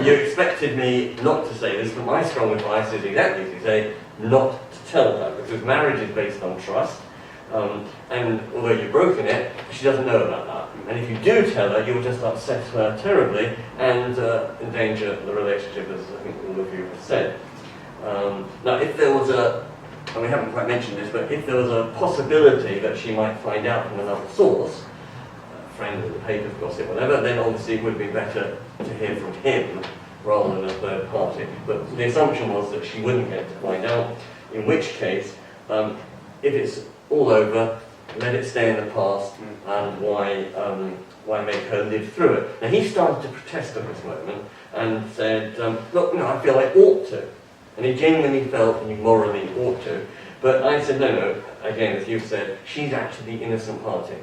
Speaker 3: you expected me not to say this, but my strong advice is exactly as you say, not to tell her, because marriage is based on trust, and although you've broken it, she doesn't know about that. And if you do tell her, you'll just upset her terribly and endanger the relationship, as I think all of you have said. Now, if there was and we haven't quite mentioned this, but if there was a possibility that she might find out from another source, a friend in the papers, gossip, whatever, then obviously it would be better to hear from him rather than a third party. But the assumption was that she wouldn't get to find out, in which case, if it's all over, let it stay in the past, and why make her live through it? Now, he started to protest at this moment and said, look, I feel I ought to. And he genuinely felt he morally ought to. But I said, no, again, as you've said, she's actually the innocent party.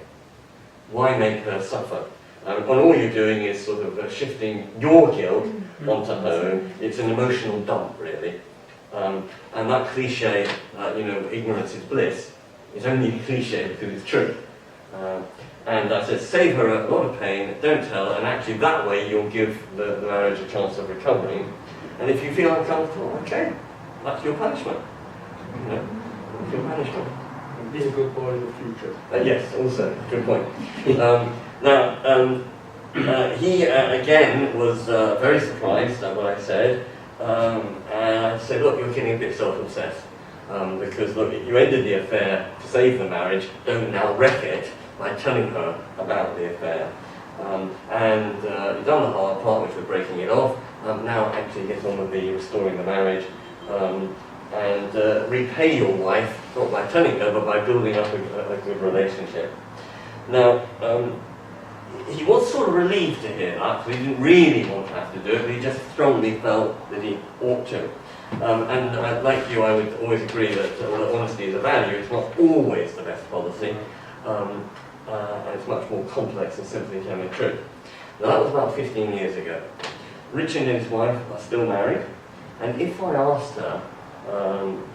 Speaker 3: Why make her suffer? And all you're doing is sort of shifting your guilt onto her. It's an emotional dump, really. And that cliche, ignorance is bliss, is only cliche because it's true. And I said, save her a lot of pain, don't tell her, and actually that way you'll give the marriage a chance of recovering. And if you feel uncomfortable, okay, that's your punishment. That's your punishment.
Speaker 10: And be a good boy in the future.
Speaker 3: Yes, also, good point. He, again, was very surprised at what I said. And I said, look, you're getting a bit self-obsessed. Because, look, you ended the affair to save the marriage, don't now wreck it by telling her about the affair. And you've done the hard part, which was breaking it off. Now actually get on with restoring the marriage and repay your wife, not by telling her, but by building up a good relationship. Now, he was sort of relieved to hear that, so he didn't really want to have to do it, but he just strongly felt that he ought to. And like you, I would always agree that honesty is a value. It's not always the best policy, and it's much more complex than simply telling the truth. Now, that was about 15 years ago. Richard and his wife are still married, and if I asked her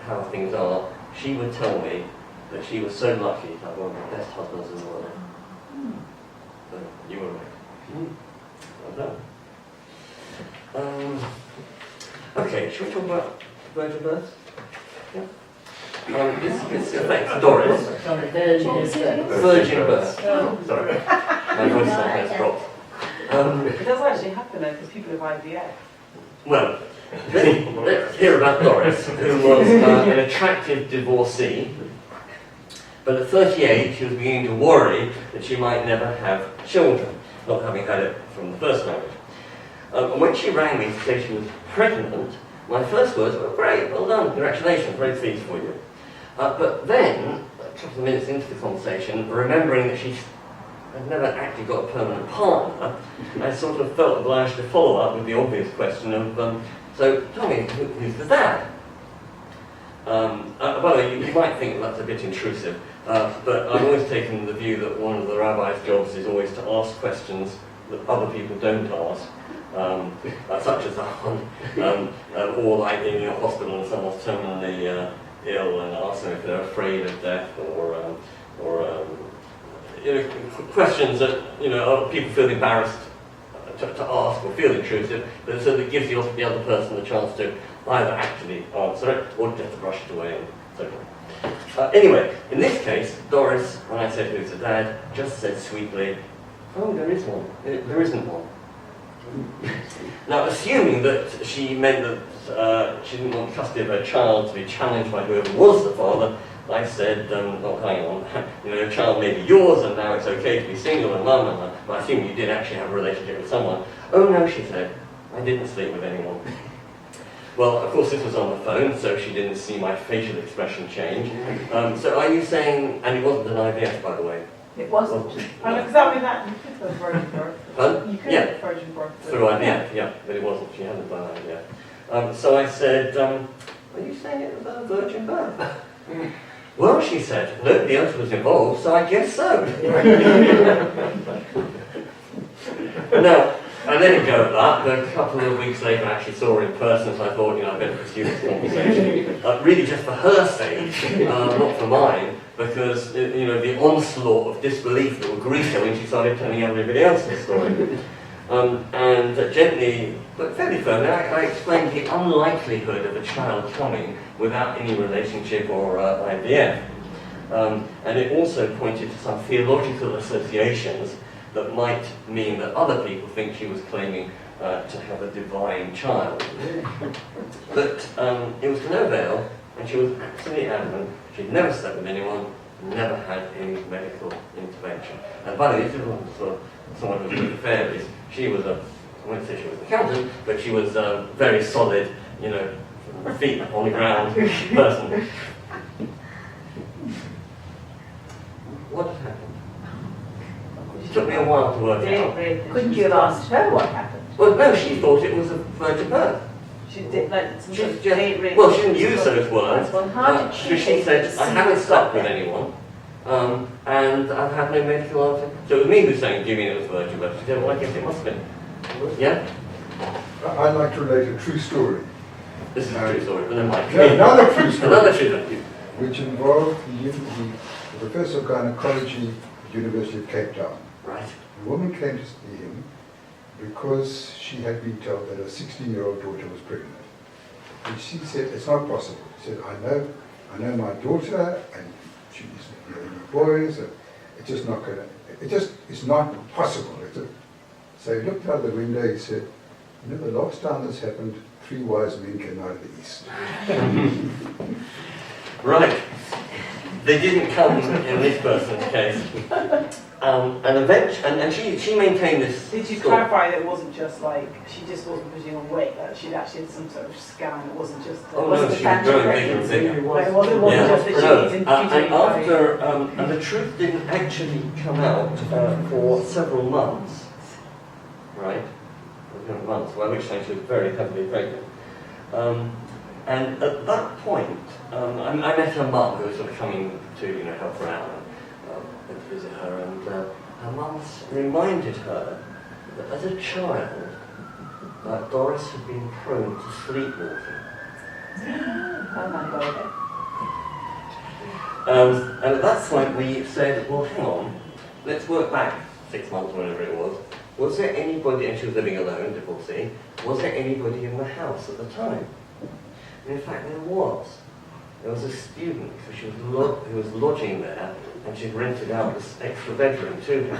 Speaker 3: how things are, she would tell me that she was so lucky to have one of the best husbands in the world. So, you were right. Well done. Okay, shall we talk about virgin birth? Yeah. This affects Doris. Virgin birth. Sorry, my voice has dropped.
Speaker 4: It does actually happen though, because people have IVF.
Speaker 3: Well, let's hear about Doris, who was an attractive divorcee, but at 38 she was beginning to worry that she might never have children. not having had it from the first marriage. And when she rang me to say she was pregnant, my first words were, great, well done, congratulations, very pleased for you. But then, a couple of minutes into the conversation, remembering that she had never actually got a permanent partner, I sort of felt obliged to follow up with the obvious question of, so tell me, who's the dad? By the way, you might think that's a bit intrusive, but I've always taken the view that one of the rabbi's jobs is always to ask questions that other people don't ask. Such as that one, or like in your hospital and someone's terminally ill and ask them if they're afraid of death, or questions that people feel embarrassed to ask or feel intrusive, but so that gives the other person the chance to either actually answer it or just brush it away and so on. Anyway, in this case, Doris, when I said who's the dad, just said sweetly, "Oh, there is one. There isn't one." Now, assuming that she meant that she didn't want custody of her child to be challenged by whoever was the father, I said, "Oh, hang on, your child may be yours, and now it's okay to be single and mum, and but I assume you did actually have a relationship with someone." "Oh no," she said, "I didn't sleep with anyone." Well, of course, this was on the phone, so she didn't see my facial expression change. So, are you saying, and it wasn't an IVF, by the way?
Speaker 5: It wasn't.
Speaker 4: Because that mean that you could have virgin birth. You could have virgin birth.
Speaker 3: Through IVF, yeah, but it wasn't. She hadn't done IVF. So I said, "Are you saying it was a virgin birth?" "Well," she said, "nobody else was involved, so I guess so." Now, I let it go at that, but a couple of weeks later I actually saw her in person, so I thought, I better pursue this conversation. Really just for her sake, not for mine, because, the onslaught of disbelief that would greet her when she started telling everybody else the story. And gently, but fairly firmly, I explained the unlikelihood of a child coming without any relationship or IVF. And it also pointed to some theological associations that might mean that other people think she was claiming to have a divine child. But it was to no avail, and she was absolutely adamant she'd never slept with anyone, never had any medical intervention. And by the way, this wasn't sort of someone who was with the fairies. She was I wouldn't say she was an accountant, but she was a very solid, feet on the ground person. What had happened? It took me a while to work out.
Speaker 5: Couldn't you have asked her what happened?
Speaker 3: Well, no, she thought it was a virgin birth.
Speaker 4: She did some sort of
Speaker 3: She didn't use those words.
Speaker 5: Well, how did
Speaker 3: She said, "I haven't slept with anyone, and I've had no medical answer." So it was me who's saying, "Do you mean it was virgin birth?" She said, "Well, I guess it must have been." Yeah?
Speaker 7: I'd like to relate a true story.
Speaker 3: This is a true story, but then my
Speaker 7: Another true story.
Speaker 3: Another true story.
Speaker 7: Which involved the professor of gynecology at the University of Cape Town.
Speaker 3: Right.
Speaker 7: The woman came to see him because she had been told that her 16-year-old daughter was pregnant. And she said, "It's not possible." She said, I know my daughter, and she's boys, and it's just not going to, it's not possible. So he looked out the window, he said, "The last time this happened, 3 wise men came out of the east."
Speaker 3: Right. They didn't come in this person's case. And she maintained this.
Speaker 4: Did you
Speaker 3: story.
Speaker 4: clarify that it wasn't just like, she just wasn't putting on weight, that she'd actually had some sort of scan, it wasn't just...
Speaker 3: Oh no, she was growing bigger and bigger.
Speaker 4: It wasn't just that she was
Speaker 3: and after, and the truth didn't actually come out for several months, right? Months, by which time she was very heavily pregnant. And at that point, I met her mum, who was sort of coming to help her out and visit her, and her mum reminded her that as a child, Doris had been prone to sleepwalking.
Speaker 5: Oh my God.
Speaker 3: And at that point we said, well, hang on, let's work back 6 months, whatever it was. Was there anybody, and she was living alone, divorcee, was there anybody in the house at the time? And in fact, there was. There was a student who was lodging there, and she'd rented out this extra bedroom to him.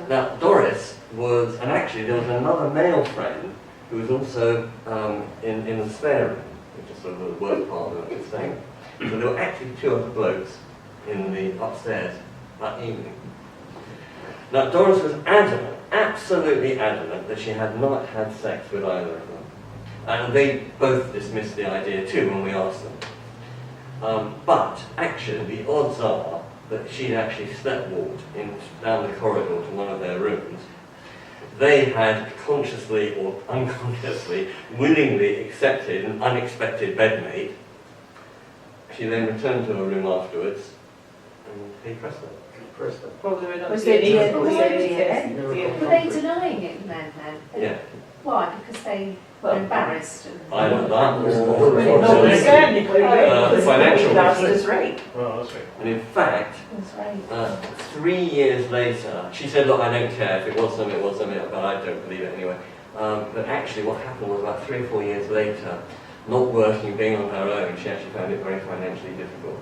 Speaker 3: Now, Doris was, and actually there was another male friend who was also in the spare room, which is sort of the work part of the thing. So there were actually 2 other blokes in the upstairs that evening. Now, Doris was adamant, absolutely adamant, that she had not had sex with either of them. And they both dismissed the idea too when we asked them. But actually, the odds are that she'd actually sleptwalked down the corridor to one of their rooms. They had consciously or unconsciously, willingly accepted an unexpected bedmate. She then returned to her room afterwards, and he pressed her.
Speaker 5: Was there DNA?
Speaker 8: Were they denying it then?
Speaker 3: Yeah.
Speaker 8: Why? Because they were embarrassed?
Speaker 3: Either that or
Speaker 5: Financial
Speaker 3: financial.
Speaker 5: rape.
Speaker 10: Oh, that's right.
Speaker 3: And in fact,
Speaker 8: That's right.
Speaker 3: 3 years later, she said, look, I don't care, if it was them, it was them, but I don't believe it anyway. But actually what happened was about 3 or 4 years later, not working, being on her own, she actually found it very financially difficult.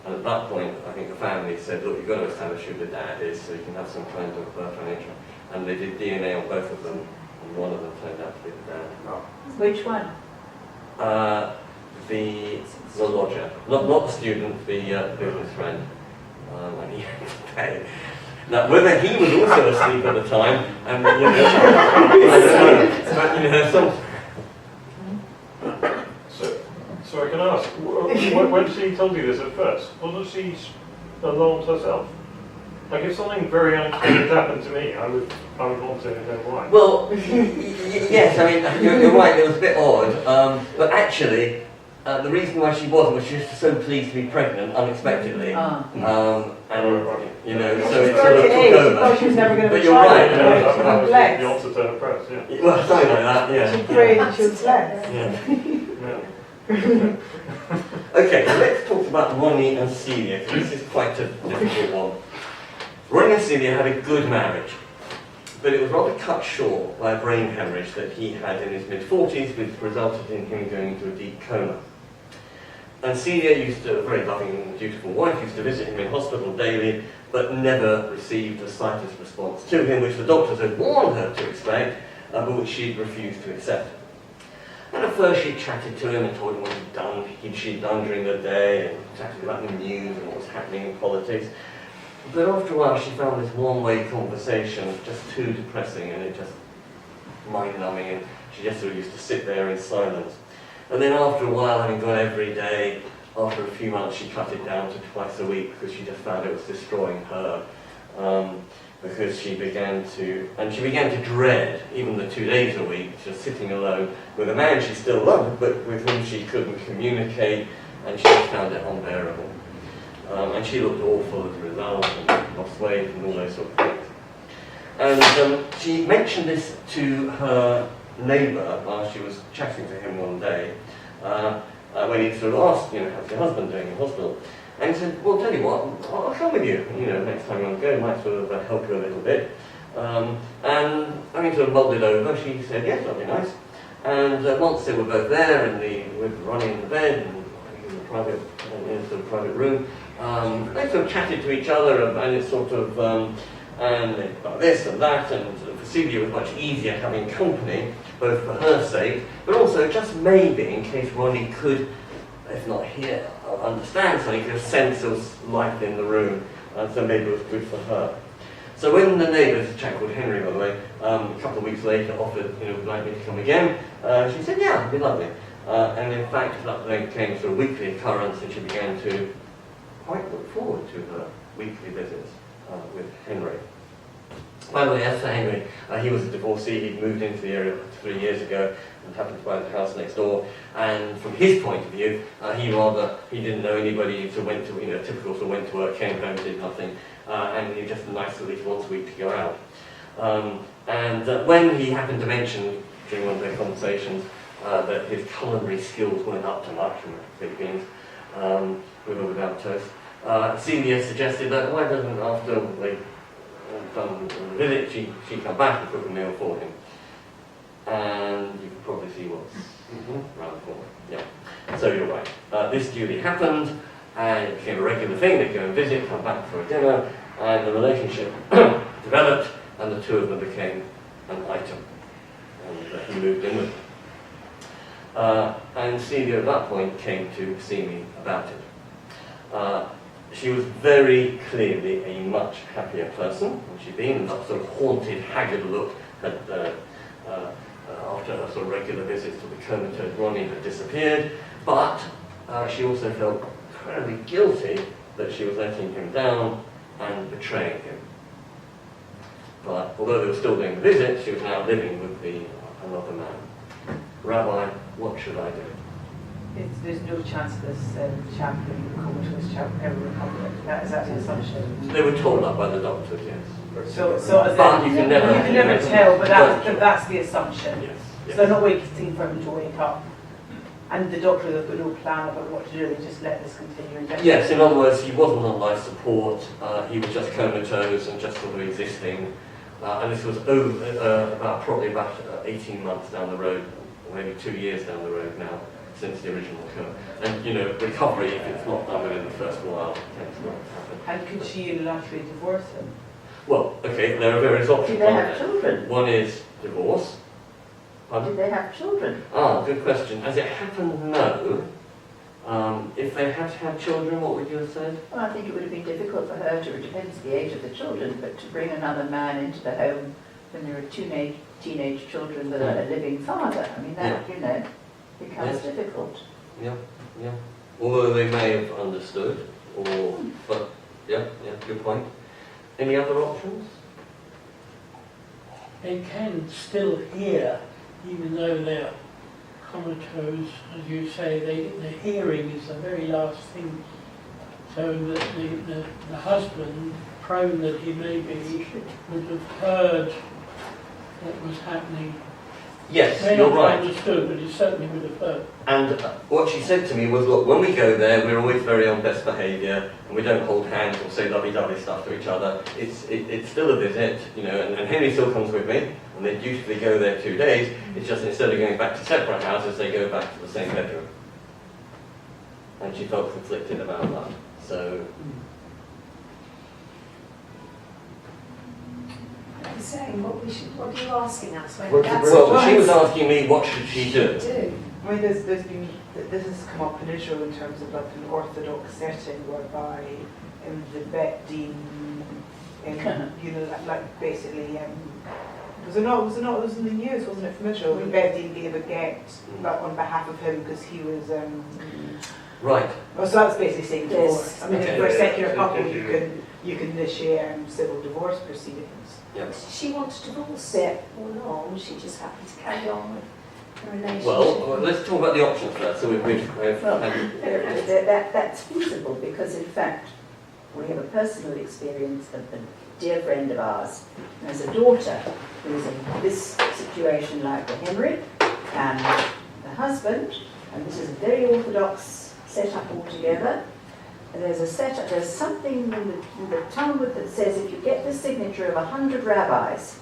Speaker 3: And at that point, I think the family said, look, you've got to establish who the dad is so you can have some kind of financial. And they did DNA on both of them, and one of them turned out to be the dad.
Speaker 5: Which one?
Speaker 3: The lodger, not the student, the business friend, and he had to pay. Now, whether he was also asleep at the time, and I don't know, but
Speaker 10: So I can ask, when she told you this at first, wasn't she alarmed herself? Like if something very unexpected happened to me, I would want to know why.
Speaker 3: Well, yes, I mean, you're right, it was a bit odd, but actually, the reason why she wasn't was she was so pleased to be pregnant unexpectedly. And, you know, so it sort of took over.
Speaker 4: She was never going to
Speaker 3: But
Speaker 4: be
Speaker 3: you're
Speaker 4: child.
Speaker 3: right.
Speaker 10: That was the answer to her press, yeah.
Speaker 3: Well, something like that, yeah.
Speaker 4: She prayed she was less.
Speaker 3: Yeah. Okay, so let's talk about Ronnie and Celia, because this is quite a difficult one. Ronnie and Celia had a good marriage, but it was rather cut short by a brain hemorrhage that he had in his mid-40s, which resulted in him going into a deep coma. And Celia a very loving and dutiful wife, used to visit him in hospital daily, but never received the slightest response to him, which the doctors had warned her to expect, but which she'd refused to accept. And at first she chatted to him and told him what she'd done during the day, and chatted about the news and what was happening in politics. But after a while she found this one-way conversation just too depressing, and it just mind-numbing, and she just sort of used to sit there in silence. And then after a while, having gone every day, after a few months she cut it down to twice a week because she just found it was destroying her. Because she began to dread even the 2 days a week, just sitting alone with a man she still loved, but with whom she couldn't communicate, and she just found it unbearable. And she looked awful as a result, and lost weight and all those sort of things. And she mentioned this to her neighbour while she was chatting to him one day, when he sort of asked, how's your husband doing in hospital? And he said, well, tell you what, I'll come with you, next time you want to go, it might sort of help you a little bit. And having sort of mulled it over, she said, yes, that'll be nice. And once they were both there, and with Ronnie in the bed, and in the private room, they sort of chatted to each other, and it's sort of, and about this and that, and for Celia it was much easier having company, both for her sake, but also just maybe in case Ronnie could, if not hear or understand something, could sense there was life in the room, and so maybe it was good for her. So when the neighbour, a chap called Henry by the way, a couple of weeks later offered, would like me to come again, she said, yeah, it'd be lovely. And in fact that then became a sort of weekly occurrence, and she began to quite look forward to her weekly visits with Henry. By the way, as for Henry, he was a divorcee. He'd moved into the area 3 years ago and happened to buy the house next door. And from his point of view, he didn't know anybody, so went to, typical sort of went to work, came home, did nothing, and he just nice at least once a week to go out. When he happened to mention during one of their conversations that his culinary skills weren't up to much, baked beans, with or without toast, Celia suggested that why doesn't after they done the visit, she come back and cook a meal for him. And you can probably see what's around the corner. Yeah. So you're right. This duly happened, and it became a regular thing. They'd go and visit, come back for a dinner, and the relationship developed, and the two of them became an item. And he moved in with them. And Celia at that point came to see me about it. she was very clearly a much happier person than she'd been, and that sort of haunted, haggard look had, after her sort of regular visits to the comatose Ronnie had disappeared, but she also felt incredibly guilty that she was letting him down and betraying him. But although they were still doing the visit, she was now living with another man. Rabbi, what should I do?
Speaker 4: There's no chance of this chaplain, comatose chaplain, ever recovering. Is that the assumption?
Speaker 3: They were told that by the doctors, yes.
Speaker 4: So as
Speaker 3: But
Speaker 4: in,
Speaker 3: you can never
Speaker 4: tell, but that's the assumption.
Speaker 3: Yes.
Speaker 4: So they're not waiting for him to wake up. And the doctors have got no plan about what to do, they just let this continue.
Speaker 3: Yes, in other words, he wasn't on life support, he was just comatose and just sort of existing. And this was probably about 18 months down the road, or maybe 2 years down the road now, since the original occurred. And, you know, recovery, if it's not done within the first while, tends not to happen.
Speaker 4: And could she unilaterally divorce him?
Speaker 3: Well, okay, there are various options.
Speaker 5: Do they have children?
Speaker 3: One is divorce.
Speaker 5: Did they have children?
Speaker 3: Good question. As it happened, no. If they had had children, what would you have said?
Speaker 5: Well, I think it would have been difficult for her to, it depends the age of the children, but to bring another man into the home when there are teenage children with a living father, I mean, that, you know, becomes difficult.
Speaker 3: Yeah. Although they may have understood, but yeah, good point. Any other options?
Speaker 6: They can still hear, even though they're comatose, as you say, their hearing is the very last thing. So that the husband, prone that he may be, would have heard what was happening.
Speaker 3: Yes,
Speaker 6: May
Speaker 3: you're
Speaker 6: not
Speaker 3: right.
Speaker 6: have understood, but he certainly would have heard.
Speaker 3: And what she said to me was, look, when we go there, we're always very on best behaviour, and we don't hold hands or say lovey-dovey stuff to each other. It's still a visit, you know, and Henry still comes with me, and they usually go there 2 days. It's just instead of going back to separate houses, they go back to the same bedroom. And she felt conflicted about that. So,
Speaker 8: You're saying what are you asking us? When
Speaker 7: What-
Speaker 8: that's
Speaker 3: well, she was
Speaker 8: right.
Speaker 3: asking me what should she do.
Speaker 4: I mean, there's been, this has come up in Israel in terms of like an orthodox setting whereby in the Bet Din, you know, like basically, was it in the news, wasn't it, from Israel? When Bet Din gave a get like, on behalf of him because he was.
Speaker 3: Right.
Speaker 4: Well, so that's basically saying divorce. I mean,
Speaker 3: Okay.
Speaker 4: for a secular couple, you can initiate civil divorce proceedings.
Speaker 3: Yep.
Speaker 8: Did she want to divorce it or not? Or she just happened to carry on with the relationship?
Speaker 3: Well, let's talk about the options first. So
Speaker 5: Well, that's feasible because in fact we have a personal experience of a dear friend of ours who has a daughter who is in this situation like the Henry and the husband, and this is a very orthodox setup altogether. And there's something in the Talmud that says if you get the signature of 100 rabbis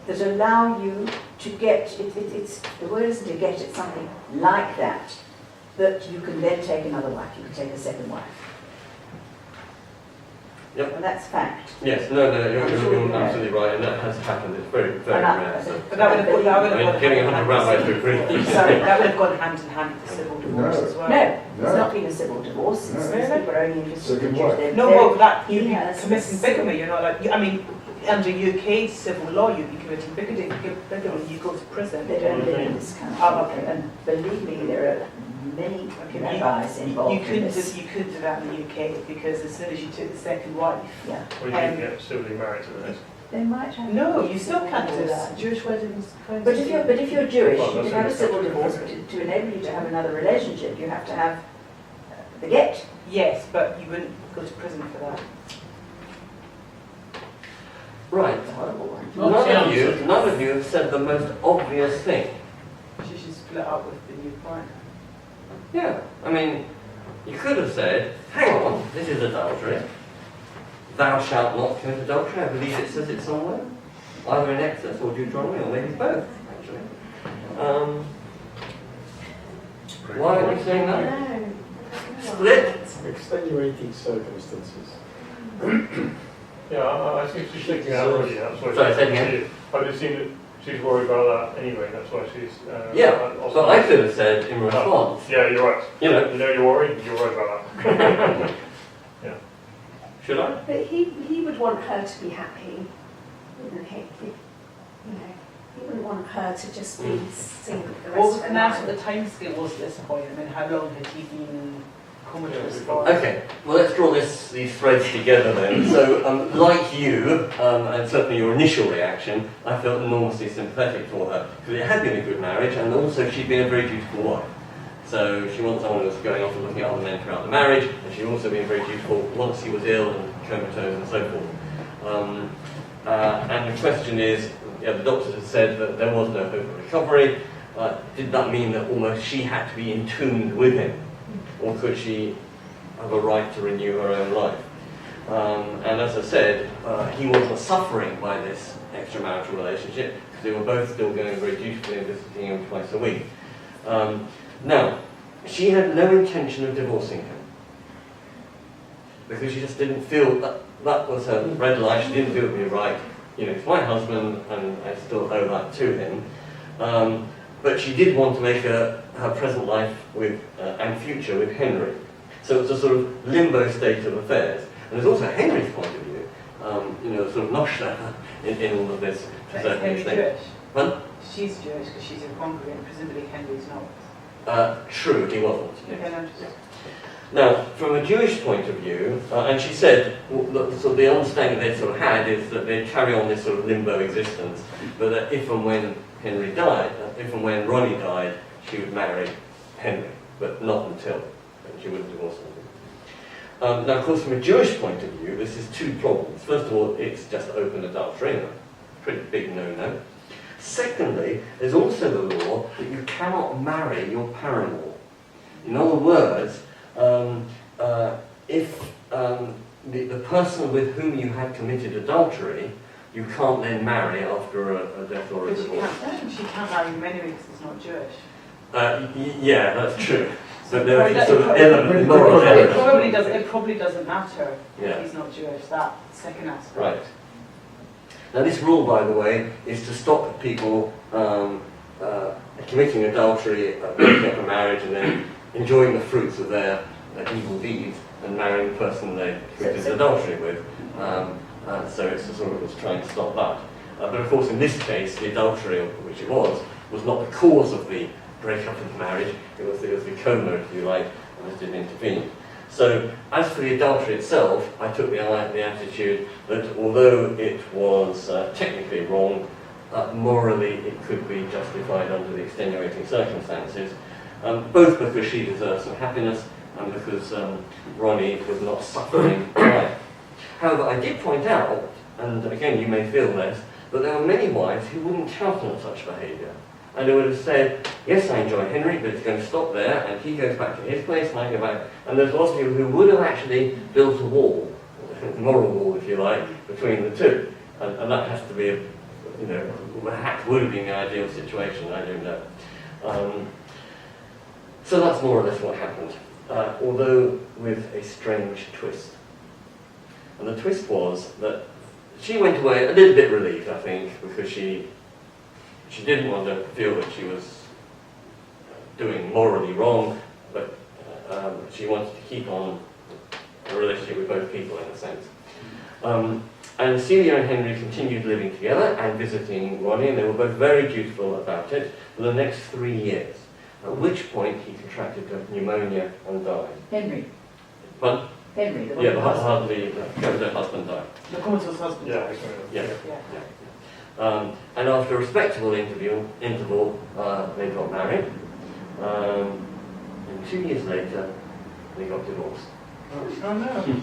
Speaker 5: that allow you to get, it's the word isn't to get, it's something like that you can then take another wife, you can take a second wife.
Speaker 3: Yep.
Speaker 5: And that's fact.
Speaker 3: Yes, no, you're absolutely right, and that has happened. It's very, very rare. So.
Speaker 4: But that would have
Speaker 3: Getting 100 rabbis to agree.
Speaker 4: Sorry, that would have gone hand in hand with the civil divorce as well.
Speaker 5: No, it's not been a civil divorce.
Speaker 7: No.
Speaker 5: These people are only interested in
Speaker 7: Second
Speaker 5: Jews.
Speaker 7: wife.
Speaker 5: They're
Speaker 4: No,
Speaker 5: very-
Speaker 4: well, that
Speaker 5: he
Speaker 4: you'd be
Speaker 5: has
Speaker 4: committing bigamy. You're not like. I mean, under UK civil law, you'd be committing bigamy. You go to prison.
Speaker 5: They don't live in this country.
Speaker 4: Oh, okay.
Speaker 5: And believe me, there are many rabbis involved
Speaker 4: You
Speaker 5: in this.
Speaker 4: could do that in the UK because as soon as you took the second wife,
Speaker 5: Yeah.
Speaker 10: Or you can get civilly married to the next.
Speaker 5: They might have.
Speaker 4: no, you still can't do
Speaker 5: divorce.
Speaker 4: that. Jewish weddings.
Speaker 5: But if you're Jewish,
Speaker 10: Well,
Speaker 5: you
Speaker 10: that's
Speaker 5: can have a
Speaker 10: an
Speaker 5: civil
Speaker 10: exception.
Speaker 5: divorce, but to enable you to have another relationship, you have to have the get.
Speaker 4: Yes, but you wouldn't go to prison for that.
Speaker 3: Right.
Speaker 5: It's a horrible one.
Speaker 3: None of you have said the most obvious thing.
Speaker 4: She should split up with the new partner.
Speaker 3: Yeah, I mean, you could have said, hang on, this is adultery. Thou shalt not commit adultery. I believe it says it somewhere. Either in Exodus or Deuteronomy, or maybe both, actually. Why are we saying that? Split?
Speaker 11: Extenuating circumstances.
Speaker 10: Yeah, I think she's thinking that already. That's why
Speaker 3: Sorry, say it again.
Speaker 10: I've just seen that she's worried about that anyway. That's why she's.
Speaker 3: Yeah,
Speaker 10: also-
Speaker 3: but I could have said in response,
Speaker 10: Yeah, you're right.
Speaker 3: you know,
Speaker 10: You know you're worried. You're worried about that. Yeah.
Speaker 3: Should I?
Speaker 8: But he would want her to be happy, wouldn't he? You know, he wouldn't want her to just be single for the rest of her
Speaker 4: And that's
Speaker 8: life.
Speaker 4: what the time scale was at this point. I mean, how long had he been comatose for?
Speaker 3: Okay, well let's draw these threads together then. So, like you, and certainly your initial reaction, I felt enormously sympathetic for her, because it had been a good marriage, and also she'd been a very dutiful wife. So she wasn't someone who was going off and looking at other men throughout the marriage, and she'd also been very dutiful once he was ill and comatose and so forth. And the question is, the doctors had said that there was no hope of recovery. Did that mean that almost she had to be entombed with him? Or could she have a right to renew her own life? And as I said, he wasn't suffering by this extramarital relationship, because they were both still going very dutifully and visiting him twice a week. Now, she had no intention of divorcing him, because she just didn't feel that was her red light. She didn't feel it would be right. You know, he's my husband, and I still owe that to him. But she did want to make her present life with and future with Henry. So it's a sort of limbo state of affairs. And there's also Henry's point of view, you know, sort of noshla in all of this.
Speaker 4: Is Henry Jewish?
Speaker 3: Huh?
Speaker 4: She's Jewish because she's a congregant. Presumably Henry's not.
Speaker 3: True, he wasn't.
Speaker 4: Okay, no,
Speaker 3: Now, from a Jewish point of view, and she said, so the understanding they sort of had is that they'd carry on this sort of limbo existence, but that if and when Henry died, if and when Ronnie died, she would marry Henry, but not until, and she wouldn't divorce him. Now, of course, from a Jewish point of view, this is two problems. First of all, it's just open adultery, a pretty big no-no. Secondly, there's also the law that you cannot marry your paramour. In other words, if the person with whom you had committed adultery, you can't then marry after a death or a
Speaker 4: but
Speaker 3: divorce.
Speaker 4: she can't marry him anyway because he's not Jewish.
Speaker 3: Yeah, that's true. But there is
Speaker 4: Well,
Speaker 3: sort of
Speaker 4: that-
Speaker 3: element, moral
Speaker 4: It
Speaker 3: element.
Speaker 4: probably doesn't matter
Speaker 3: Yeah.
Speaker 4: if he's not Jewish. That second aspect.
Speaker 3: Right. Now this rule, by the way, is to stop people committing adultery, breaking up a marriage, and then enjoying the fruits of their evil deeds and marrying the person they committed adultery with. So it's a sort of was trying to stop that. But of course, in this case, the adultery, which it was not the cause of the breakup of the marriage. It was the coma, if you like, and it didn't intervene. So, as for the adultery itself, I took the attitude that although it was technically wrong, morally it could be justified under the extenuating circumstances, both because she deserved some happiness and because Ronnie was not suffering life. However, I did point out, and again you may feel this, that there were many wives who wouldn't countenance such behaviour. And they would have said, yes, I enjoy Henry, but it's going to stop there, and he goes back to his place, and I go back. And there's lots of people who would have actually built a wall, a moral wall, if you like, between the two. And that has to be, perhaps would have been the ideal situation, I don't know. So that's more or less what happened, although with a strange twist. And the twist was that she went away a little bit relieved, I think, because she didn't want to feel that she was doing morally wrong, but she wanted to keep on a relationship with both people, in a sense. And Celia and Henry continued living together and visiting Ronnie, and they were both very dutiful about it for the next 3 years, at which point he contracted pneumonia and died.
Speaker 5: Henry.
Speaker 3: But
Speaker 5: Henry, the
Speaker 3: yeah, the husband died.
Speaker 4: The comatose husband.
Speaker 10: Yeah.
Speaker 3: Yeah. And after a respectable interval, they got married. And 2 years later, they got divorced.
Speaker 4: Oh no.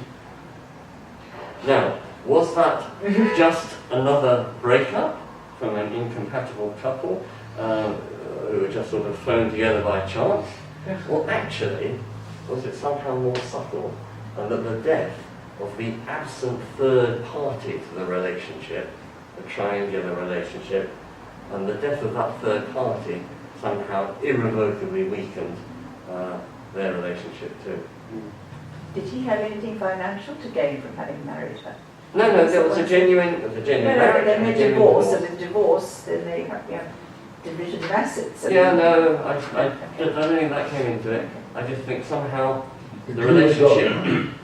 Speaker 3: Now, was that just another breakup from an incompatible couple who were just sort of thrown together by chance? Or actually, was it somehow more subtle, and that the death of the absent third party to the relationship, a triangular relationship, and the death of that third party somehow irrevocably weakened their relationship too?
Speaker 5: Did he have anything financial to gain from having married her?
Speaker 3: No, there was a genuine
Speaker 5: No,
Speaker 3: marriage.
Speaker 5: but then
Speaker 3: a
Speaker 5: they
Speaker 3: genuine
Speaker 5: divorce, and with divorce, then they have division of assets. And
Speaker 3: Yeah, no, I don't think that came into it. I just think somehow
Speaker 7: The
Speaker 3: the
Speaker 7: glue had
Speaker 3: relationship.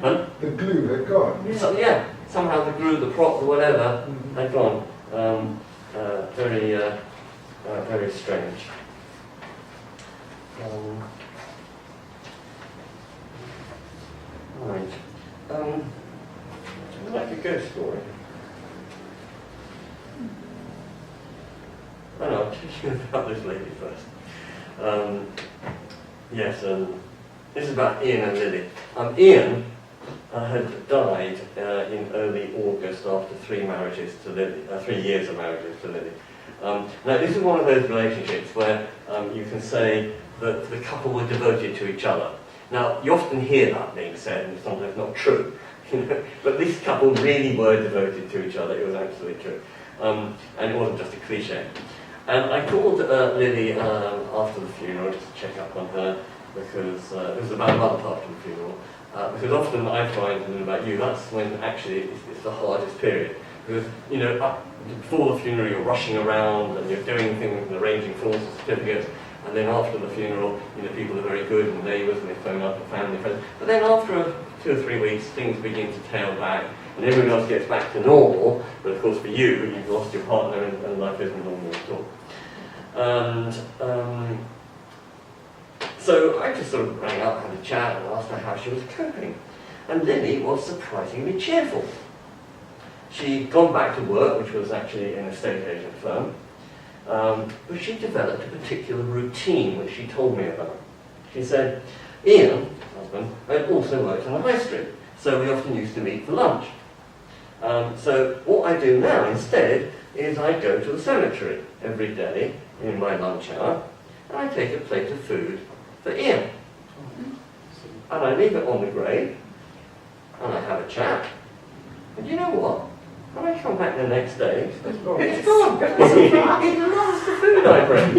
Speaker 3: Huh?
Speaker 7: The glue had gone.
Speaker 3: So, yeah, somehow the glue, the prop, the whatever, had gone. Very strange. Right. Like a ghost story. I know, I'll tell you about this lady first. Yes, this is about Ian and Lily. Ian had died in early August after 3 marriages to Lily, 3 years of marriages to Lily. Now, this is one of those relationships where you can say that the couple were devoted to each other. Now, you often hear that being said, and it's sometimes not true. But this couple really were devoted to each other. It was absolutely true. And it wasn't just a cliche. And I called Lily after the funeral just to check up on her, because it was about a month after the funeral. Because often I find, and about you, that's when actually it's the hardest period. Because, before the funeral you're rushing around and you're doing things and arranging forms and certificates, and then after the funeral, people are very good and neighbours and they phone up and family friends. But then after 2 or 3 weeks, things begin to tail back and everyone else gets back to normal. But of course for you, you've lost your partner and life isn't normal at all. And so I just sort of rang up, had a chat and asked her how she was coping. And Lily was surprisingly cheerful. She'd gone back to work, which was actually in a estate agent firm. But she developed a particular routine which she told me about. She said, Ian, husband, had also worked on the high street, so we often used to meet for lunch. So what I do now instead is I go to the cemetery every day in my lunch hour, and I take a plate of food for Ian. And I leave it on the grave, and I have a chat. And you know what? When I come back the next day, it's gone. It loves the food I bring.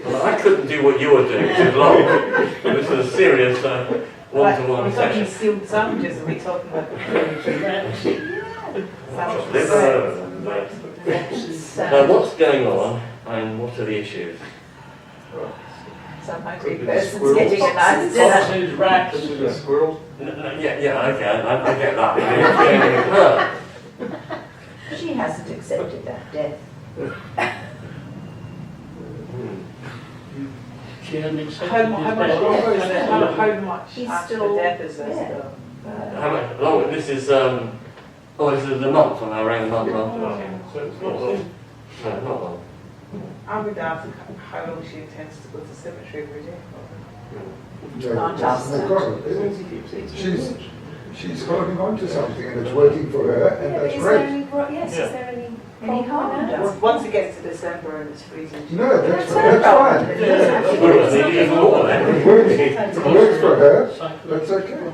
Speaker 3: Well, I couldn't do what you were doing too long. This was a serious one-to-one session.
Speaker 4: Are we talking sealed sandwiches? Are we talking about
Speaker 3: Now, what's going on and what are the issues?
Speaker 5: Some hungry person's getting a nice dinner.
Speaker 6: Foxes, rats,
Speaker 11: Squirrels.
Speaker 3: Yeah, okay, I get that.
Speaker 5: She hasn't accepted that death.
Speaker 6: she hasn't accepted
Speaker 4: how much
Speaker 8: He's
Speaker 4: after
Speaker 8: still-
Speaker 4: death is there
Speaker 5: yeah.
Speaker 4: still?
Speaker 3: How much longer? This is the month when I rang the month after.
Speaker 10: So it's not long.
Speaker 3: No, not long.
Speaker 4: I would ask how long she intends to go to the cemetery every day.
Speaker 5: Can't ask
Speaker 7: no
Speaker 5: that.
Speaker 7: problem. She's holding on to something and it's working for her, and
Speaker 8: Yeah, but
Speaker 7: that's
Speaker 8: is there
Speaker 7: great.
Speaker 8: any, yes, is there any
Speaker 5: Any harm done?
Speaker 4: Once it gets to December and it's freezing.
Speaker 7: No, that's fine.
Speaker 3: Well, it's even more then.
Speaker 7: It works for her, that's okay.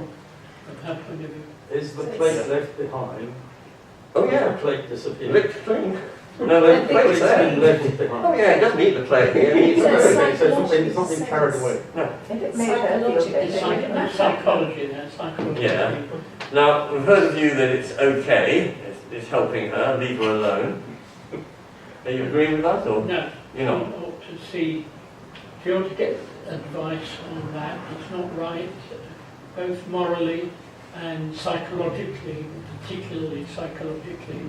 Speaker 11: Is the plate left behind?
Speaker 3: Oh
Speaker 11: The
Speaker 3: yeah,
Speaker 11: plate disappeared.
Speaker 3: licked clean. No, the plate's
Speaker 11: It's been
Speaker 3: there.
Speaker 11: left behind.
Speaker 3: Oh yeah, it doesn't eat the plate. It eats the
Speaker 8: Yes.
Speaker 3: plate.
Speaker 11: Okay, so it's not been carried away.
Speaker 5: If it made her feel better.
Speaker 6: psychology there, psychology.
Speaker 3: Yeah. Now, we've heard of you that it's okay, it's helping her, leave her alone. Are you agreeing with us, or
Speaker 6: No,
Speaker 3: you're not?
Speaker 6: you ought to see, if you ought to get advice on that, it's not right, both morally and psychologically, particularly psychologically.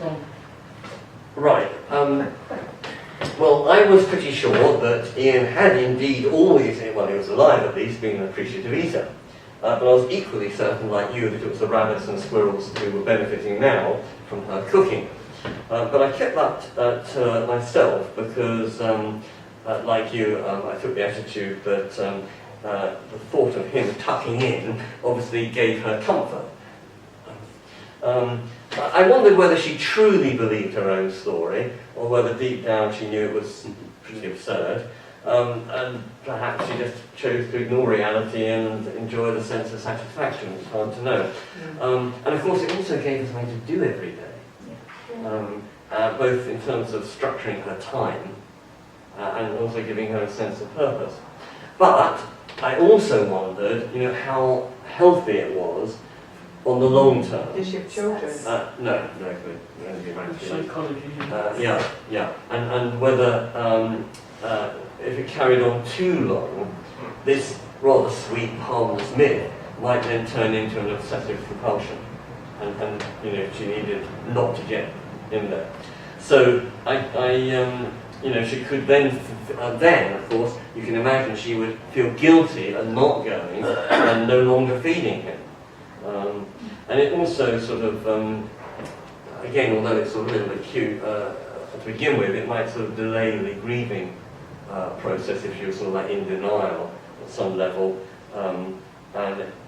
Speaker 6: Wrong.
Speaker 3: Right. Well, I was pretty sure that Ian had indeed always, while he was alive at least, been an appreciative eater. But I was equally certain, like you, that it was the rabbits and squirrels who were benefiting now from her cooking. But I kept that to myself because, like you, I took the attitude that the thought of him tucking in obviously gave her comfort. I wondered whether she truly believed her own story, or whether deep down she knew it was pretty absurd, and perhaps she just chose to ignore reality and enjoy the sense of satisfaction. It's hard to know. And of course it also gave her something to do every day, both in terms of structuring her time and also giving her a sense of purpose. But I also wondered, how healthy it was on the long term.
Speaker 4: Does she have children?
Speaker 3: No, we only be around 2 years.
Speaker 6: Psychology.
Speaker 3: Yeah, and whether if it carried on too long, this rather sweet, harmless myth might then turn into an obsessive compulsion, and you know, she needed not to get in there. So she could then of course, you can imagine she would feel guilty at not going and no longer feeding him. And it also sort of, again, although it's sort of a little bit cute to begin with, it might sort of delay the grieving process if you're sort of like in denial at some level. And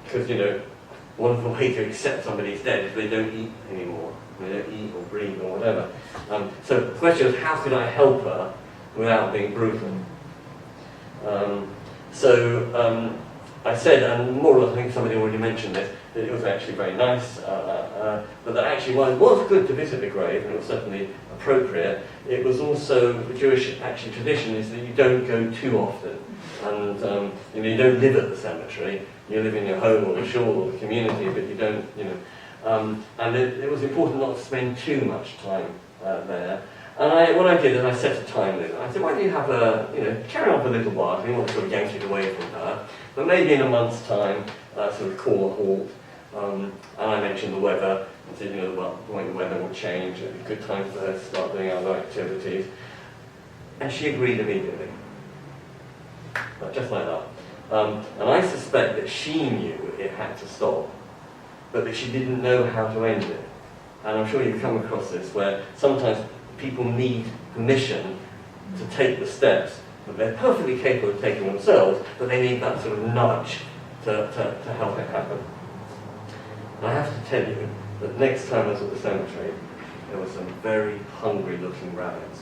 Speaker 3: because, you know, one of the ways to accept somebody's dead is they don't eat anymore. They don't eat or breathe or whatever. So the question is, how could I help her without being brutal? I said, and more or less I think somebody already mentioned this, that it was actually very nice, but that actually while it was good to visit the grave, and it was certainly appropriate, it was also, the Jewish actually tradition is that you don't go too often. And you don't live at the cemetery, you live in your home or the shul or the community, but you don't, and it was important not to spend too much time there. And what I did is I set a time limit. I said, why don't you have carry on for a little while, I didn't want to sort of yank it away from her, but maybe in a month's time, sort of call a halt. And I mentioned the weather, and said, when the weather would change, it would be a good time for her to start doing other activities. And she agreed immediately. Just like that. And I suspect that she knew it had to stop, but that she didn't know how to end it. And I'm sure you've come across this, where sometimes people need permission to take the steps that they're perfectly capable of taking themselves, but they need that sort of nudge to help it happen. And I have to tell you that next time I was at the cemetery, there were some very hungry looking rabbits.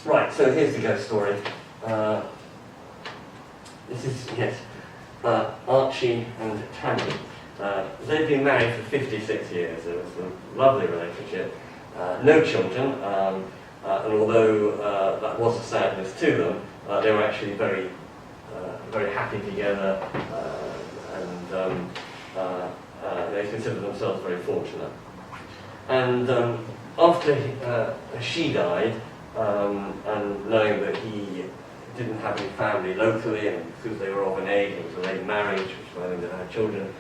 Speaker 3: Right, so here's the ghost story. This is, Archie and Tammy. They've been married for 56 years. It was a lovely relationship. No children, and although that was a sadness to them, they were actually very, very happy together, and they consider themselves very fortunate. And after she died, and knowing that he didn't have any family locally, and because they were of an age, it was a late marriage, which is why they never had children,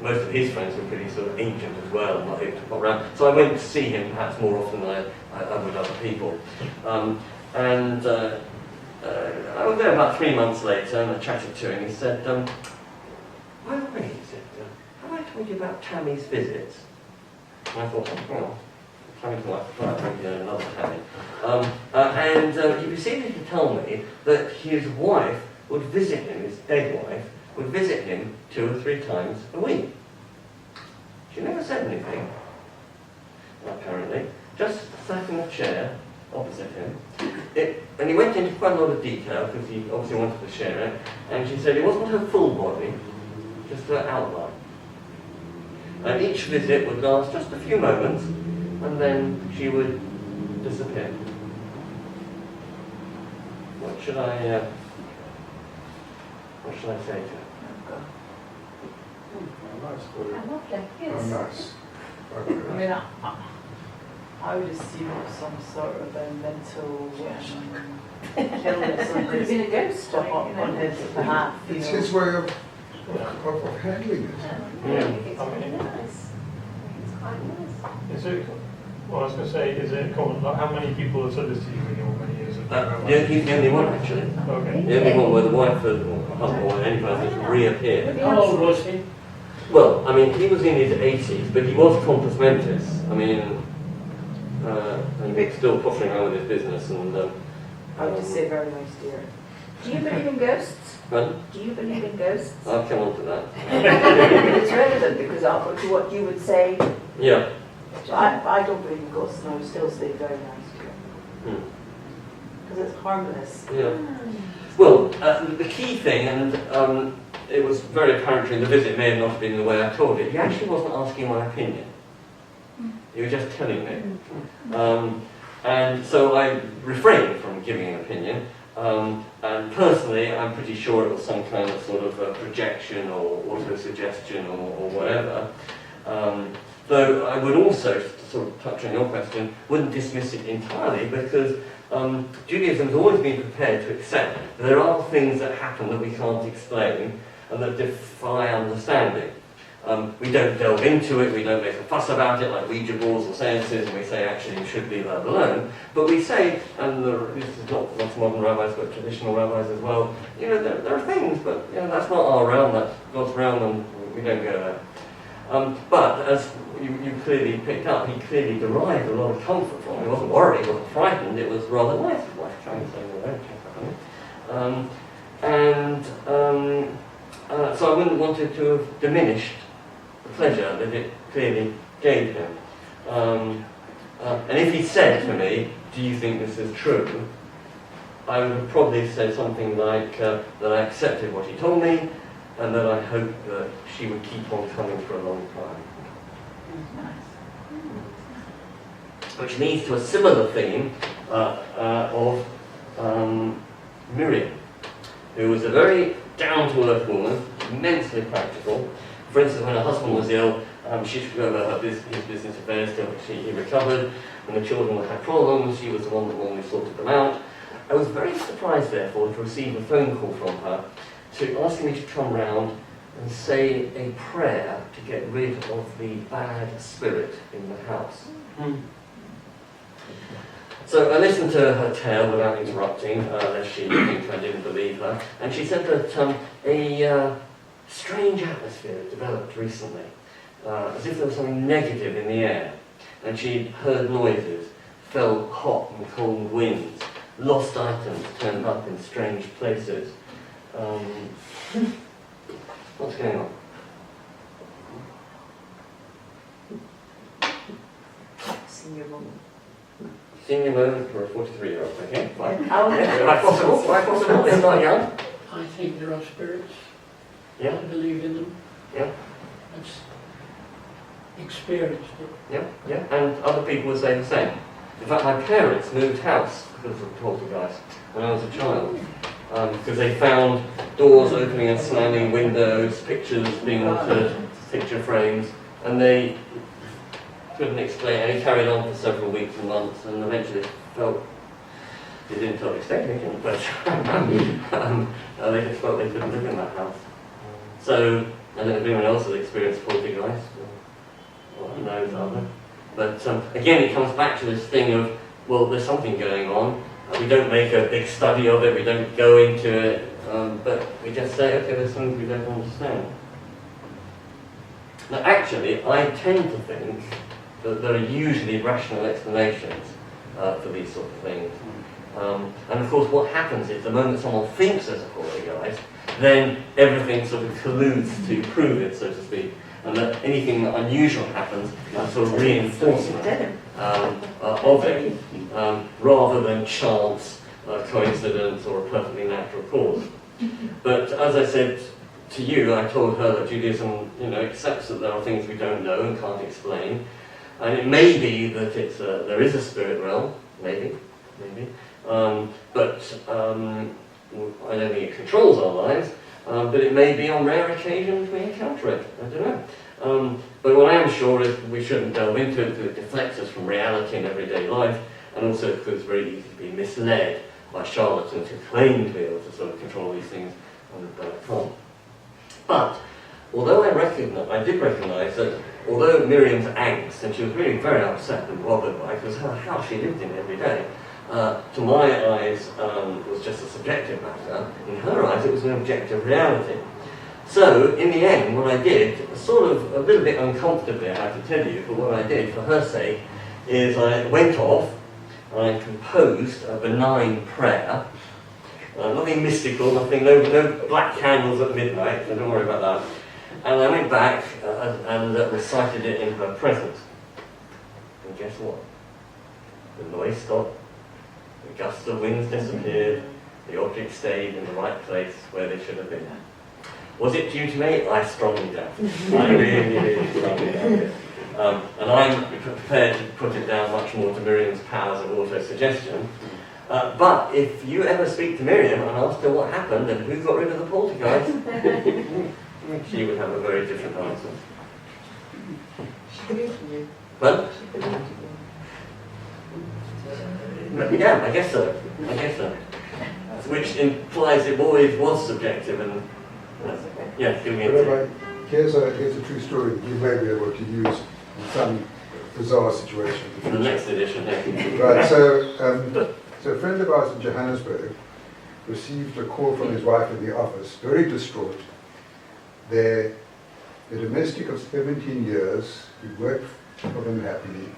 Speaker 3: most of his friends were pretty sort of ancient as well, not able to pop around. So I went to see him perhaps more often than I would other people. I was there about 3 months later, and I chatted to him. He said, by the way, he said, have I told you about Tammy's visits? And I thought, well, Tammy's wife, another Tammy. And he proceeded to tell me that his wife would visit him, his dead wife, would visit him 2 or 3 times a week. She never said anything, apparently, just sat in a chair opposite him. And he went into quite a lot of detail because he obviously wanted to share it, and she said it wasn't her full body, just her outline. And each visit would last just a few moments, and then she would disappear. What should I say to her?
Speaker 8: Lovely, yes.
Speaker 7: Nice.
Speaker 4: I mean, I would assume it was some sort of a mental illness on
Speaker 8: Could have been a ghost,
Speaker 4: on his behalf.
Speaker 7: It's his way of handling it.
Speaker 8: It's quite nice. It's quite nice.
Speaker 10: Is it, well, I was going to say, is it common, like how many people have said this to you in your many years of
Speaker 3: He's the only one, actually.
Speaker 10: Okay.
Speaker 3: The only one where the wife or husband or anyone else has reappeared.
Speaker 6: How old was he?
Speaker 3: Well, I mean, he was in his 80s, but he was compos mentis. I mean, and he's still pottering around with his business. And
Speaker 4: I would just say very nice dear.
Speaker 5: Do you believe in ghosts?
Speaker 3: Pardon?
Speaker 5: Do you believe in ghosts?
Speaker 3: I'll come on to that.
Speaker 5: It's relevant because to what you would say.
Speaker 3: Yeah.
Speaker 4: I don't believe in ghosts, and I would still say very nice dear. Because it's harmless.
Speaker 3: Yeah. Well, the key thing, and it was very apparent during the visit, may have not been the way I told it, he actually wasn't asking my opinion. He was just telling me. And so I refrained from giving an opinion, And personally, I'm pretty sure it was some kind of sort of projection or auto-suggestion or whatever. Though I would also, to sort of touch on your question, wouldn't dismiss it entirely, because Judaism has always been prepared to accept that there are things that happen that we can't explain and that defy understanding. We don't delve into it, we don't make a fuss about it like Ouija boards or seances, and we say actually you should leave that alone. But we say, and this is not modern rabbis but traditional rabbis as well, you know, there are things, but you know, that's not our realm, that's God's realm, and we don't go there. But as you clearly picked up, he clearly derived a lot of comfort from it. He wasn't worried, he wasn't frightened, it was rather nice. His wife trying to say, well, so I wouldn't want it to have diminished the pleasure that it clearly gave him. And if he said to me, do you think this is true? I would have probably said something like that I accepted what he told me, and that I hope that she would keep on coming for a long time. Which leads to a similar theme of Miriam, who was a very down-to-earth woman, immensely practical. For instance, when her husband was ill, she took over his business affairs till he recovered. When the children had problems, she was the one that normally sorted them out. I was very surprised, therefore, to receive a phone call from her to ask me to come round and say a prayer to get rid of the bad spirit in the house. So I listened to her tale without interrupting, lest she think I didn't believe her, and she said that a strange atmosphere had developed recently, as if there was something negative in the air, and she'd heard noises, felt hot and cold winds, lost items turned up in strange places. What's going on?
Speaker 5: Senior moment.
Speaker 3: Senior moment for a 43-year-old, okay? Fine.
Speaker 5: Oh,
Speaker 3: Quite possible, quite possible. It's not young.
Speaker 6: I think there are spirits.
Speaker 3: Yeah.
Speaker 6: I believe in them.
Speaker 3: Yeah.
Speaker 6: That's experienced it.
Speaker 3: Yeah, yeah. And other people would say the same. In fact, my parents moved house because of poltergeist when I was a child. Because they found doors opening and slamming, windows, pictures being altered, picture frames, and they couldn't explain, and it carried on for several weeks and months, and eventually felt, they didn't tell the estate agent, but they just felt they couldn't live in that house. So, I don't know if anyone else has experienced poltergeist, or knows other. But again, it comes back to this thing of, well, there's something going on. We don't make a big study of it, we don't go into it, but we just say, okay, there's things we don't understand. Now actually, I tend to think that there are usually rational explanations for these sort of things. And of course what happens is the moment someone thinks there's a poltergeist, then everything sort of colludes to prove it, so to speak. And that anything that unusual happens is a sort of reinforcement of it, rather than chance, coincidence, or a perfectly natural cause. But as I said to you, I told her that Judaism, accepts that there are things we don't know and can't explain, and it may be that there is a spirit realm, maybe, but I don't think it controls our lives. But it may be on rare occasions we encounter it. I don't know. But what I am sure is we shouldn't delve into it because it deflects us from reality in everyday life, and also because it's very easy to be misled by charlatans who claim to be able to sort of control these things and can't. But although I did recognise that although Miriam's angst, and she was really very upset and bothered by it, because her house she lived in every day, to my eyes, was just a subjective matter. In her eyes, it was an objective reality. So, in the end, what I did, sort of a little bit uncomfortably, I have to tell you, but what I did for her sake, is I went off, and I composed a benign prayer. Nothing mystical, no black candles at midnight, so don't worry about that. And I went back and recited it in her presence. And guess what? The noise stopped. The gusts of winds disappeared, the objects stayed in the right place where they should have been. Was it due to me? I strongly doubt it. I really strongly doubt it. And I'm prepared to put it down much more to Miriam's powers of auto-suggestion. But if you ever speak to Miriam and ask her what happened and who got rid of the poltergeist, she would have a very different answer.
Speaker 4: She believed in you.
Speaker 3: Well,
Speaker 4: She believed in you.
Speaker 3: yeah, I guess so. I guess so. Which implies it always was subjective and yeah, giving it.
Speaker 7: Rabbi, here's a true story that you may be able to use in some bizarre situation.
Speaker 3: For the next edition, yeah.
Speaker 7: Right, so a friend of ours in Johannesburg received a call from his wife in the office, very distraught. The domestic of 17 years, who worked for them happily,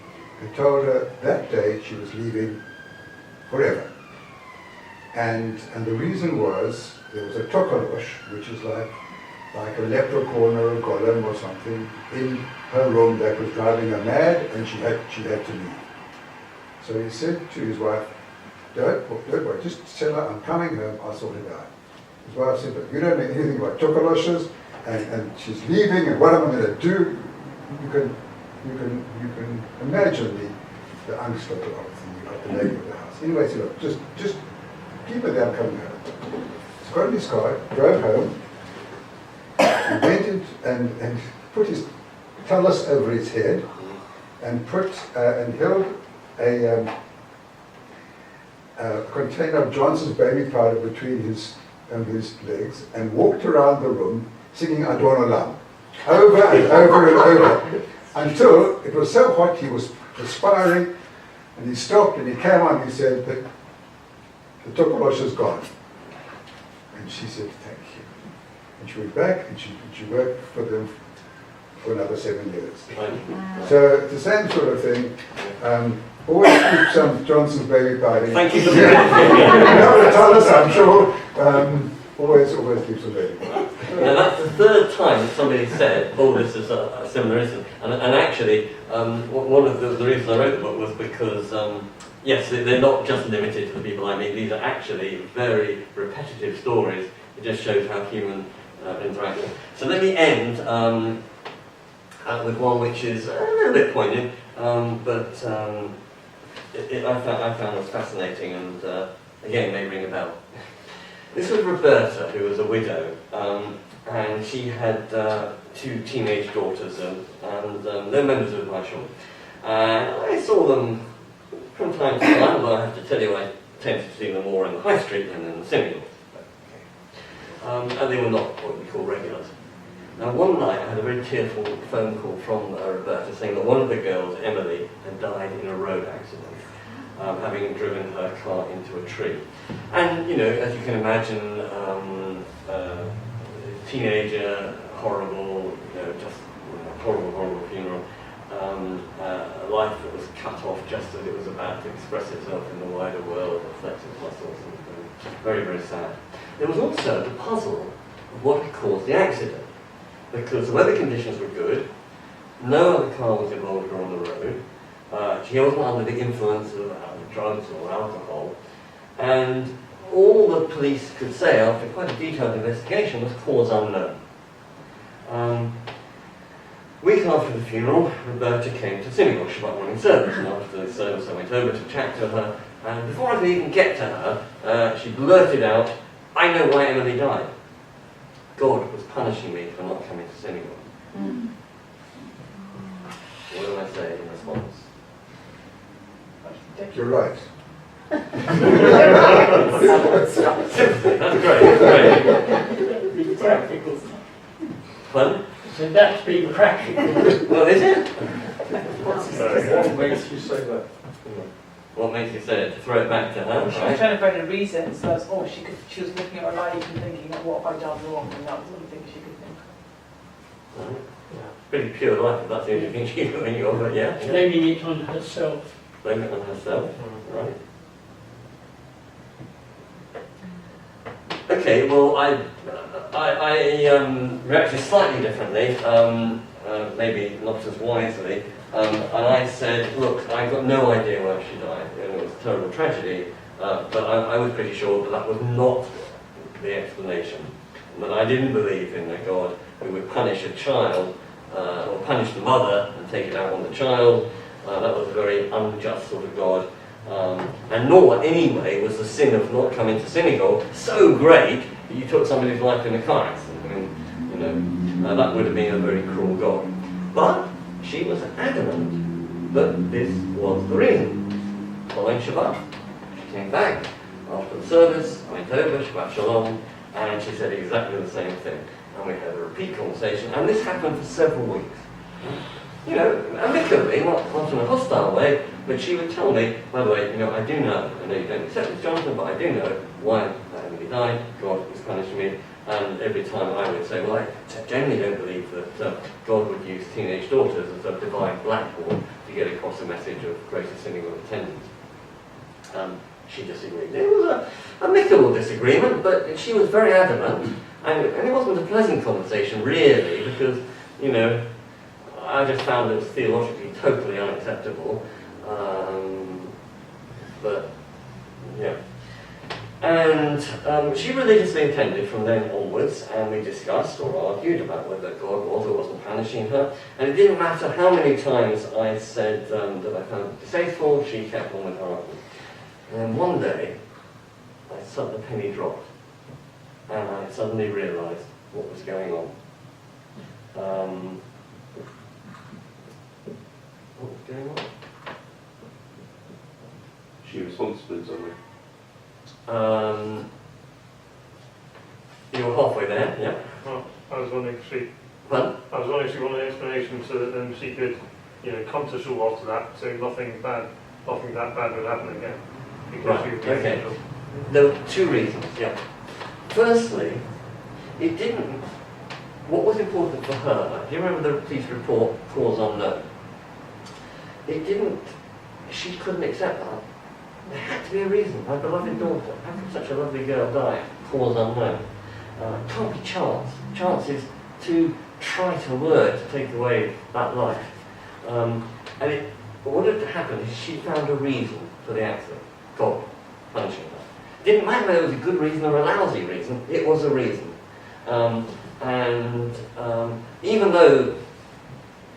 Speaker 7: had told her that day she was leaving forever. And the reason was there was a tokolosh, which is like a leprechaun or a golem or something, in her room that was driving her mad, and she had to leave. So he said to his wife, don't worry, just tell her I'm coming home, I'll sort it out. His wife said, but you don't know anything about tokoloshes, and she's leaving, and what am I going to do? You can imagine the angst of the lady of the house. Anyway, he said, look, just keep it there, I'm coming home. He's got in his car, drove home, he went in and put his talus over his head, and held a container of Johnson's baby powder between his legs, and walked around the room singing Adon Olam, over and over and over, until it was so hot he was perspiring, and he stopped and he came on and he said, the tokolosh is gone. And she said, thank you. And she went back and she worked for them for another 7 years. So it's the same sort of thing. Always keep some Johnson's baby powder.
Speaker 3: Thank you for
Speaker 7: You know the talus, I'm sure. Always keep some baby powder.
Speaker 3: Now that's the third time that somebody said, oh, this is a similar incident. And actually, one of the reasons I wrote the book was because, yes, they're not just limited to the people I meet. These are actually very repetitive stories. It just shows how human interact. So let me end with one which is a little bit poignant, but I found was fascinating and, again, may ring a bell. This was Roberta, who was a widow, and she had 2 teenage daughters, and they're members of my shul. I saw them from time to time, but I have to tell you I tended to see them more in the high street than in the synagogue. And they were not what we call regulars. Now one night I had a very tearful phone call from Roberta saying that one of the girls, Emily, had died in a road accident, having driven her car into a tree. And, you know, as you can imagine, teenager, horrible, horrible funeral, a life that was cut off just as it was about to express itself in the wider world, flex its muscles, and very, very sad. There was also the puzzle of what had caused the accident, because the weather conditions were good, no other car was involved on the road, she wasn't under the influence of drugs or alcohol, and all the police could say after quite a detailed investigation was cause unknown. Week after the funeral, Roberta came to synagogue Shabbat morning service, and after the service I went over to chat to her, and before I could even get to her, she blurted out, I know why Emily died. God was punishing me for not coming to synagogue. What do I say in response?
Speaker 7: You're right.
Speaker 3: That's great, great. Fun?
Speaker 6: So that's being practical.
Speaker 3: Well, is it?
Speaker 11: What makes you say that?
Speaker 3: What makes you say it? To throw it back to her,
Speaker 4: She was
Speaker 3: right?
Speaker 4: trying to find a reason, so that's, she was looking at her life and thinking, what have I done wrong? And that was one thing she could think of.
Speaker 3: Pretty pure life, if that's the only thing she's doing of it, yeah.
Speaker 6: Blaming it on herself.
Speaker 3: Blame it on herself, right? Okay, well, I reacted slightly differently, maybe not as wisely, and I said, look, I've got no idea why she died, and it was a terrible tragedy, but I was pretty sure that was not the explanation, and that I didn't believe in a God who would punish a child, or punish the mother and take it out on the child. That was a very unjust sort of God, And nor, anyway, was the sin of not coming to synagogue so great that you took somebody's life in a car accident. I mean, you know, that would have been a very cruel God. But she was adamant that this was the reason. Following Shabbat, she came back after the service, went over, Shabbat Shalom, and she said exactly the same thing. And we had a repeat conversation, and this happened for several weeks. You know, amicably, not in a hostile way, but she would tell me, by the way, you know, I do know, I know you don't accept this, Jonathan, but I do know why Emily died, God was punishing me, and every time I would say, well, I generally don't believe that God would use teenage daughters as a divine blackboard to get across a message of greater synagogue attendance. She disagreed. It was a amicable disagreement, but she was very adamant, and it wasn't a pleasant conversation, really, because, you know, I just found it was theologically totally unacceptable. But, yeah. And she religiously attended from then onwards, and we discussed or argued about whether God was or wasn't punishing her. And it didn't matter how many times I said that I found it distasteful, she kept on with her argument. And then one day, the penny dropped, and I suddenly realised what was going on. What was going on?
Speaker 9: She responsible in some way.
Speaker 3: You were halfway there, yeah?
Speaker 10: Well, I was wondering if she
Speaker 3: Pardon?
Speaker 10: I was wondering if she wanted an explanation so that then she could, you know, come to shul after that, so nothing that bad would happen again. Because
Speaker 3: Right,
Speaker 10: she would be
Speaker 3: okay.
Speaker 10: essential.
Speaker 3: There were two reasons, yeah. Firstly, it didn't, what was important for her, do you remember the police report, cause unknown? It didn't, she couldn't accept that. There had to be a reason. My beloved daughter, how could such a lovely girl die? Cause unknown. It can't be chance. Chance is too trite a word to take away that life. And what had happened is she found a reason for the accident. God punishing her. It didn't matter whether it was a good reason or a lousy reason, it was a reason. Even though,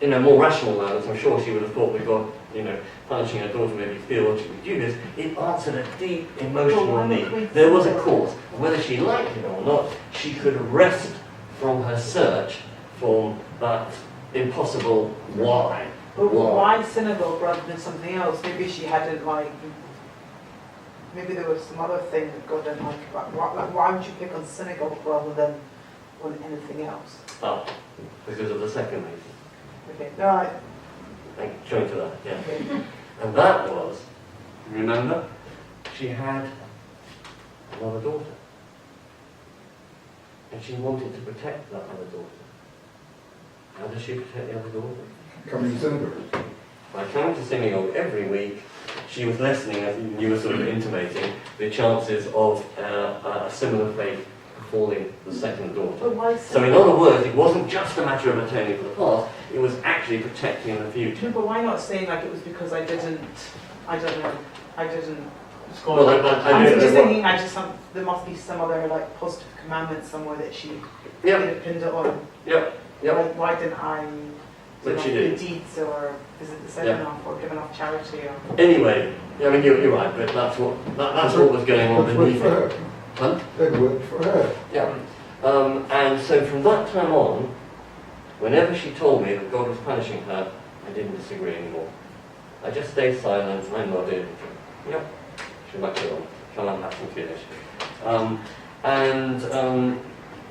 Speaker 3: in a more rational moments, I'm sure she would have thought that God, you know, punishing her daughter maybe theologically dubious, it answered a deep emotional need. There was a cause. Whether she liked it or not, she could rest from her search for that impossible why.
Speaker 4: But why synagogue rather than something else? Maybe she hadn't maybe there was some other thing that God didn't like about why would you pick on synagogue rather than on anything else?
Speaker 3: Ah, because of the second reason.
Speaker 4: Okay, alright.
Speaker 3: Going to that, yeah.
Speaker 4: Okay.
Speaker 3: And that was, remember, she had another daughter. And she wanted to protect that other daughter. How does she protect the other daughter?
Speaker 7: Coming to synagogue.
Speaker 3: By coming to synagogue every week, she was lessening, as you were sort of intimating, the chances of a similar fate befalling the second daughter.
Speaker 4: But why
Speaker 3: So in other words, it wasn't just a matter of atoning for the past, it was actually protecting the future.
Speaker 4: No, but why not saying like it was because I didn't.
Speaker 10: It's quite
Speaker 3: Well,
Speaker 10: like
Speaker 3: I
Speaker 4: I'm
Speaker 3: don't
Speaker 4: just
Speaker 3: know
Speaker 4: thinking there must be some other like positive commandment somewhere that she could
Speaker 3: Yep,
Speaker 4: have pinned it on.
Speaker 3: yep, yep.
Speaker 4: Why didn't I
Speaker 3: But
Speaker 4: do
Speaker 3: she
Speaker 4: enough good
Speaker 3: did.
Speaker 4: deeds or visit the
Speaker 3: Yeah.
Speaker 4: seminar or give enough charity or
Speaker 3: Anyway, I mean, you're right, but that's what was going on
Speaker 7: That worked
Speaker 3: beneath
Speaker 7: for
Speaker 3: it.
Speaker 7: her.
Speaker 3: Huh?
Speaker 7: That worked for her.
Speaker 3: Yeah. And so from that time on, whenever she told me that God was punishing her, I didn't disagree anymore. I just stayed silent, I nodded. Yep, Shabbat Shalom. Come on, that's finish.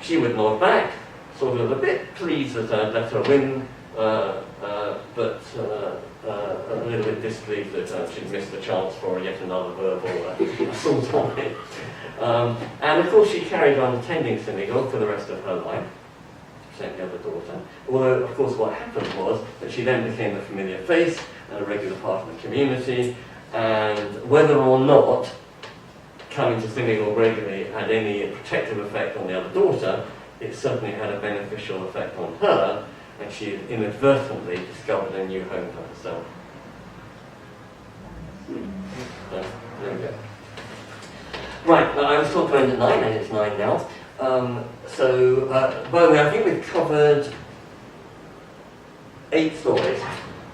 Speaker 3: She would nod back, sort of a bit pleased that I'd let her win, but a little bit displeased that she'd missed the chance for yet another verbal assault on it. And of course she carried on attending synagogue for the rest of her life, same the other daughter. Although of course what happened was that she then became a familiar face and a regular part of the community, and whether or not coming to synagogue regularly had any protective effect on the other daughter, it certainly had a beneficial effect on her, and she inadvertently discovered a new home for herself. So, there we go. Right, I was talking about 9, and it's 9 now. By the way, I think we've covered 8 stories.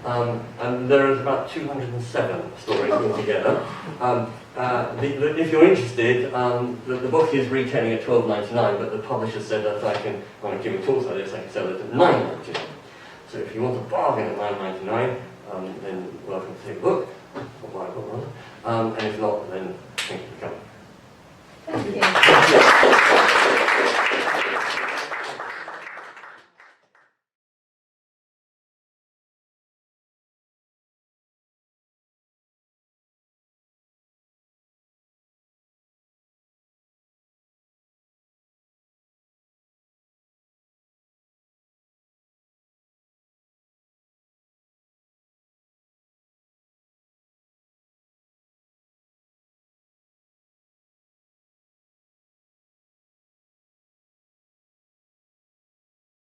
Speaker 3: And there is about 207 stories altogether. If you're interested, the book is retailing at $12.99, but the publisher said that when I'm giving talks like this, I can sell it at $9.99. So if you want a bargain at $9.99, then welcome to take a book, or buy a book rather. And if not, then thank you for coming.
Speaker 2: Thank you.